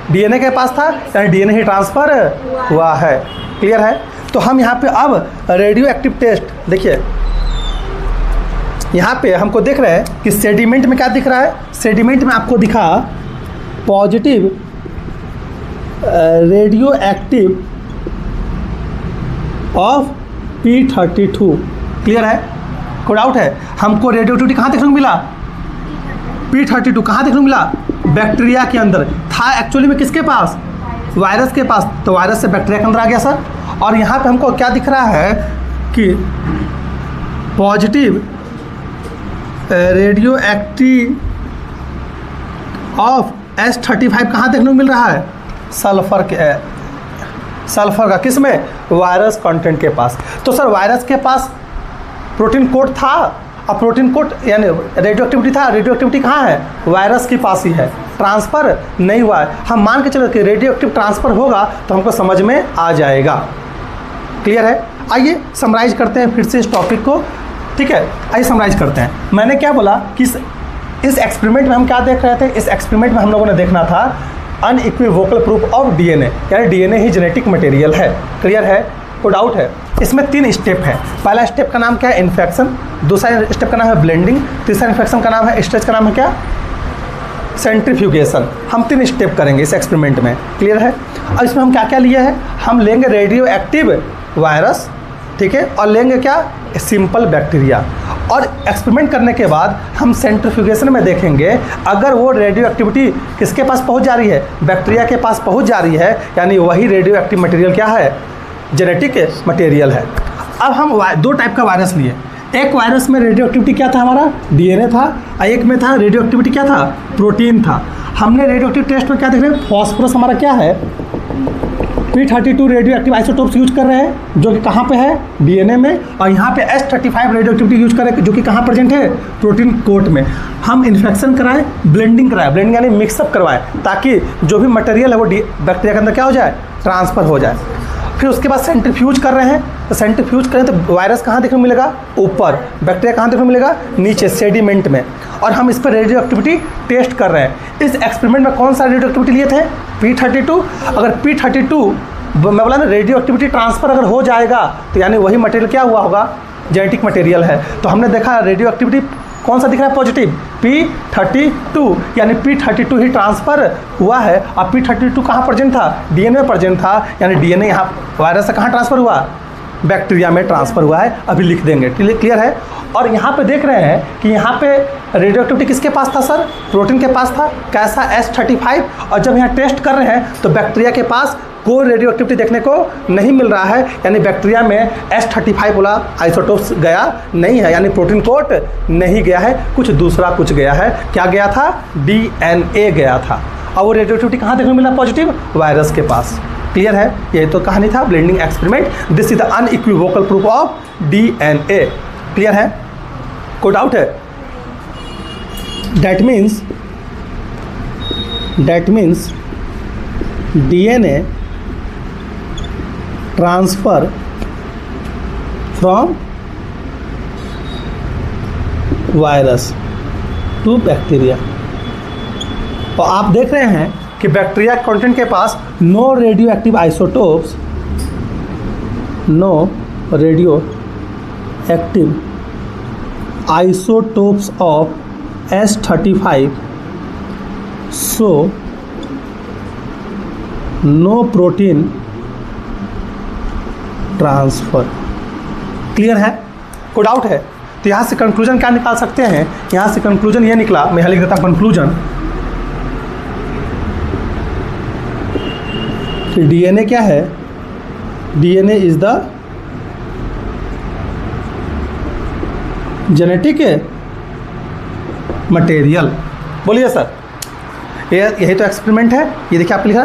DNA के पास था, यानी DNA ही ट्रांसफर हुआ है। क्लियर है, तो हम यहाँ पे अब रेडियो एक्टिव टेस्ट देखिए, यहाँ पे हमको देख रहे हैं कि सेडिमेंट में क्या दिख रहा है, सेडिमेंट में आपको दिखा positive radio active of P32। Clear है, कोई डाउट है, हमको रेडियो एक्टिविटी कहाँ देखने को मिला, P32 कहाँ देखने को मिला, बैक्टीरिया के अंदर था, एक्चुअली में किसके पास, वायरस के पास। तो वायरस से बैक्टीरिया के अंदर आ गया सर। और यहाँ पे हमको क्या दिख रहा है कि positive radio active of S35 कहाँ देखने को मिल रहा है, सल्फर के, सल्फर का किस में, वायरस कंटेंट के पास। तो सर वायरस के पास प्रोटीन कोड था, अब प्रोटीन कोड यानी रेडियो एक्टिविटी था, रेडियो एक्टिविटी कहाँ है, वायरस के पास ही है, ट्रांसफ़र नहीं हुआ है। हम मान के चलो कि रेडियो एक्टिव ट्रांसफ़र होगा तो हमको समझ में आ जाएगा। क्लियर है, आइए समराइज करते हैं फिर से इस टॉपिक को। ठीक है, आइए समराइज करते हैं। मैंने क्या बोला कि इस एक्सपेरिमेंट में हम क्या देख रहे थे, इस एक्सपेरिमेंट में हम लोगों ने देखना था अनइक्विवोकल प्रूफ ऑफ DNA, यानी DNA ही जेनेटिक मटेरियल है। क्लियर है, कोई डाउट है। इसमें 3 स्टेप है। पहला स्टेप का नाम क्या है, इन्फेक्शन। दूसरा स्टेप का नाम है ब्लेंडिंग। तीसरा इन्फेक्शन का नाम है, स्टेज का नाम है क्या, सेंट्रीफ्यूगेशन। हम 3 स्टेप करेंगे इस एक्सपेरिमेंट में। क्लियर है। अब इसमें हम क्या क्या लिए हैं, हम लेंगे रेडियो एक्टिव वायरस, ठीक है, और लेंगे क्या, सिंपल बैक्टीरिया। और एक्सपेरिमेंट करने के बाद हम सेंट्रीफ्यूगेशन में देखेंगे अगर वो रेडियो एक्टिविटी किसके पास पहुंच जा रही है, बैक्टीरिया के पास पहुंच जा रही है, यानी वही रेडियो एक्टिव मटेरियल क्या है, जेनेटिक मटेरियल है। अब हम 2 टाइप का वायरस लिए। एक वायरस में रेडियो एक्टिविटी क्या था, हमारा DNA था, और एक में था रेडियो एक्टिविटी क्या था, प्रोटीन था। हमने रेडियो एक्टिव टेस्ट में क्या देख रहे हैं, फॉस्फोरस हमारा क्या है, P32 radio active isotopes use कर रहे हैं, जो कि कहाँ पे है, DNA में, और यहाँ पे S35 रेडियो एक्टिविटी यूज कर रहे हैं, जो कि कहाँ प्रेजेंट है, प्रोटीन कोट में। हम इन्फेक्शन कराएं, ब्लेंडिंग कराएं, ब्लेंडिंग यानी मिक्सअप करवाएं, ताकि जो भी मटेरियल है वो बैक्टीरिया के अंदर क्या हो जाए, ट्रांसफ़र हो जाए। फिर उसके बाद सेंट्रीफ्यूज कर रहे हैं, तो सेंट्रीफ्यूज करें तो वायरस कहाँ देखने को मिलेगा, ऊपर, बैक्टीरिया कहाँ देखने को मिलेगा, नीचे, सेडिमेंट में। और हम इस पर रेडियो एक्टिविटी टेस्ट कर रहे हैं। इस एक्सपेरिमेंट में कौन सा रेडियो एक्टिविटी लिए थे, P32। अगर P32 मैं बोला ना रेडियो एक्टिविटी ट्रांसफ़र अगर हो जाएगा तो यानी वही मटेरियल क्या हुआ होगा, जेनेटिक मटेरियल है। तो हमने देखा रेडियो एक्टिविटी कौन सा दिख रहा है पॉजिटिव, P32, यानी P32 ही ट्रांसफ़र हुआ है। अब P32 कहाँ प्रेजेंट था, डीएनए में प्रेजेंट था, यानी डीएनए यहाँ वायरस से कहाँ ट्रांसफ़र हुआ, बैक्टीरिया में ट्रांसफ़र हुआ है। अभी लिख देंगे, क्लियर है। और यहाँ पे देख रहे हैं कि यहाँ पे रेडियो एक्टिविटी किसके पास था सर, प्रोटीन के पास था, कैसा S35। और जब यहाँ टेस्ट कर रहे हैं तो बैक्टीरिया के पास कोई रेडियो एक्टिविटी देखने को नहीं मिल रहा है, यानी बैक्टीरिया में S35 वाला आइसोटोप्स गया नहीं है, यानी प्रोटीन कोट नहीं गया है, कुछ दूसरा कुछ गया है। क्या गया था, DNA गया था। और वो रेडियो एक्टिविटी कहाँ देखने को मिला, पॉजिटिव वायरस के पास। क्लियर है, यही तो कहानी था blending experiment. This is the unequivocal proof of DNA। Clear है, कोई डाउट है? That means DNA transfer from virus to bacteria. और आप देख रहे हैं कि बैक्टीरिया कंटेंट के पास no radio active isotopes, no radio active isotopes of S35, so no protein transfer. Clear है, कोई डाउट है? तो यहाँ से कंक्लूजन क्या निकाल सकते हैं, यहाँ से कंक्लूजन ये निकला, मैं यहाँ लिख देता हूँ कंक्लूजन, कि DNA क्या है, DNA is the genetic material. बोलिए सर, यही तो एक्सपेरिमेंट है। ये देखिए आपको लिखा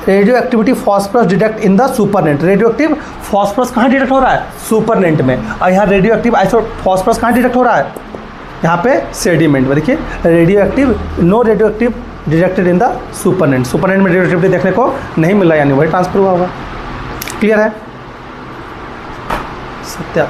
radio activity phosphorus detect in the supernate. Radio active phosphorus कहाँ डिटेक्ट हो रहा है, सुपरनेट में। और यहाँ रेडियो एक्टिव फॉस्फोरस कहाँ डिटेक्ट हो रहा है, यहाँ पे सेडिमेंट में। देखिए radio active, no radio active detected in the supernate. Supernate में रेडियो एक्टिविटी देखने को नहीं मिल रहा, यानी वही ट्रांसफर हुआ होगा। क्लियर है, सत्या।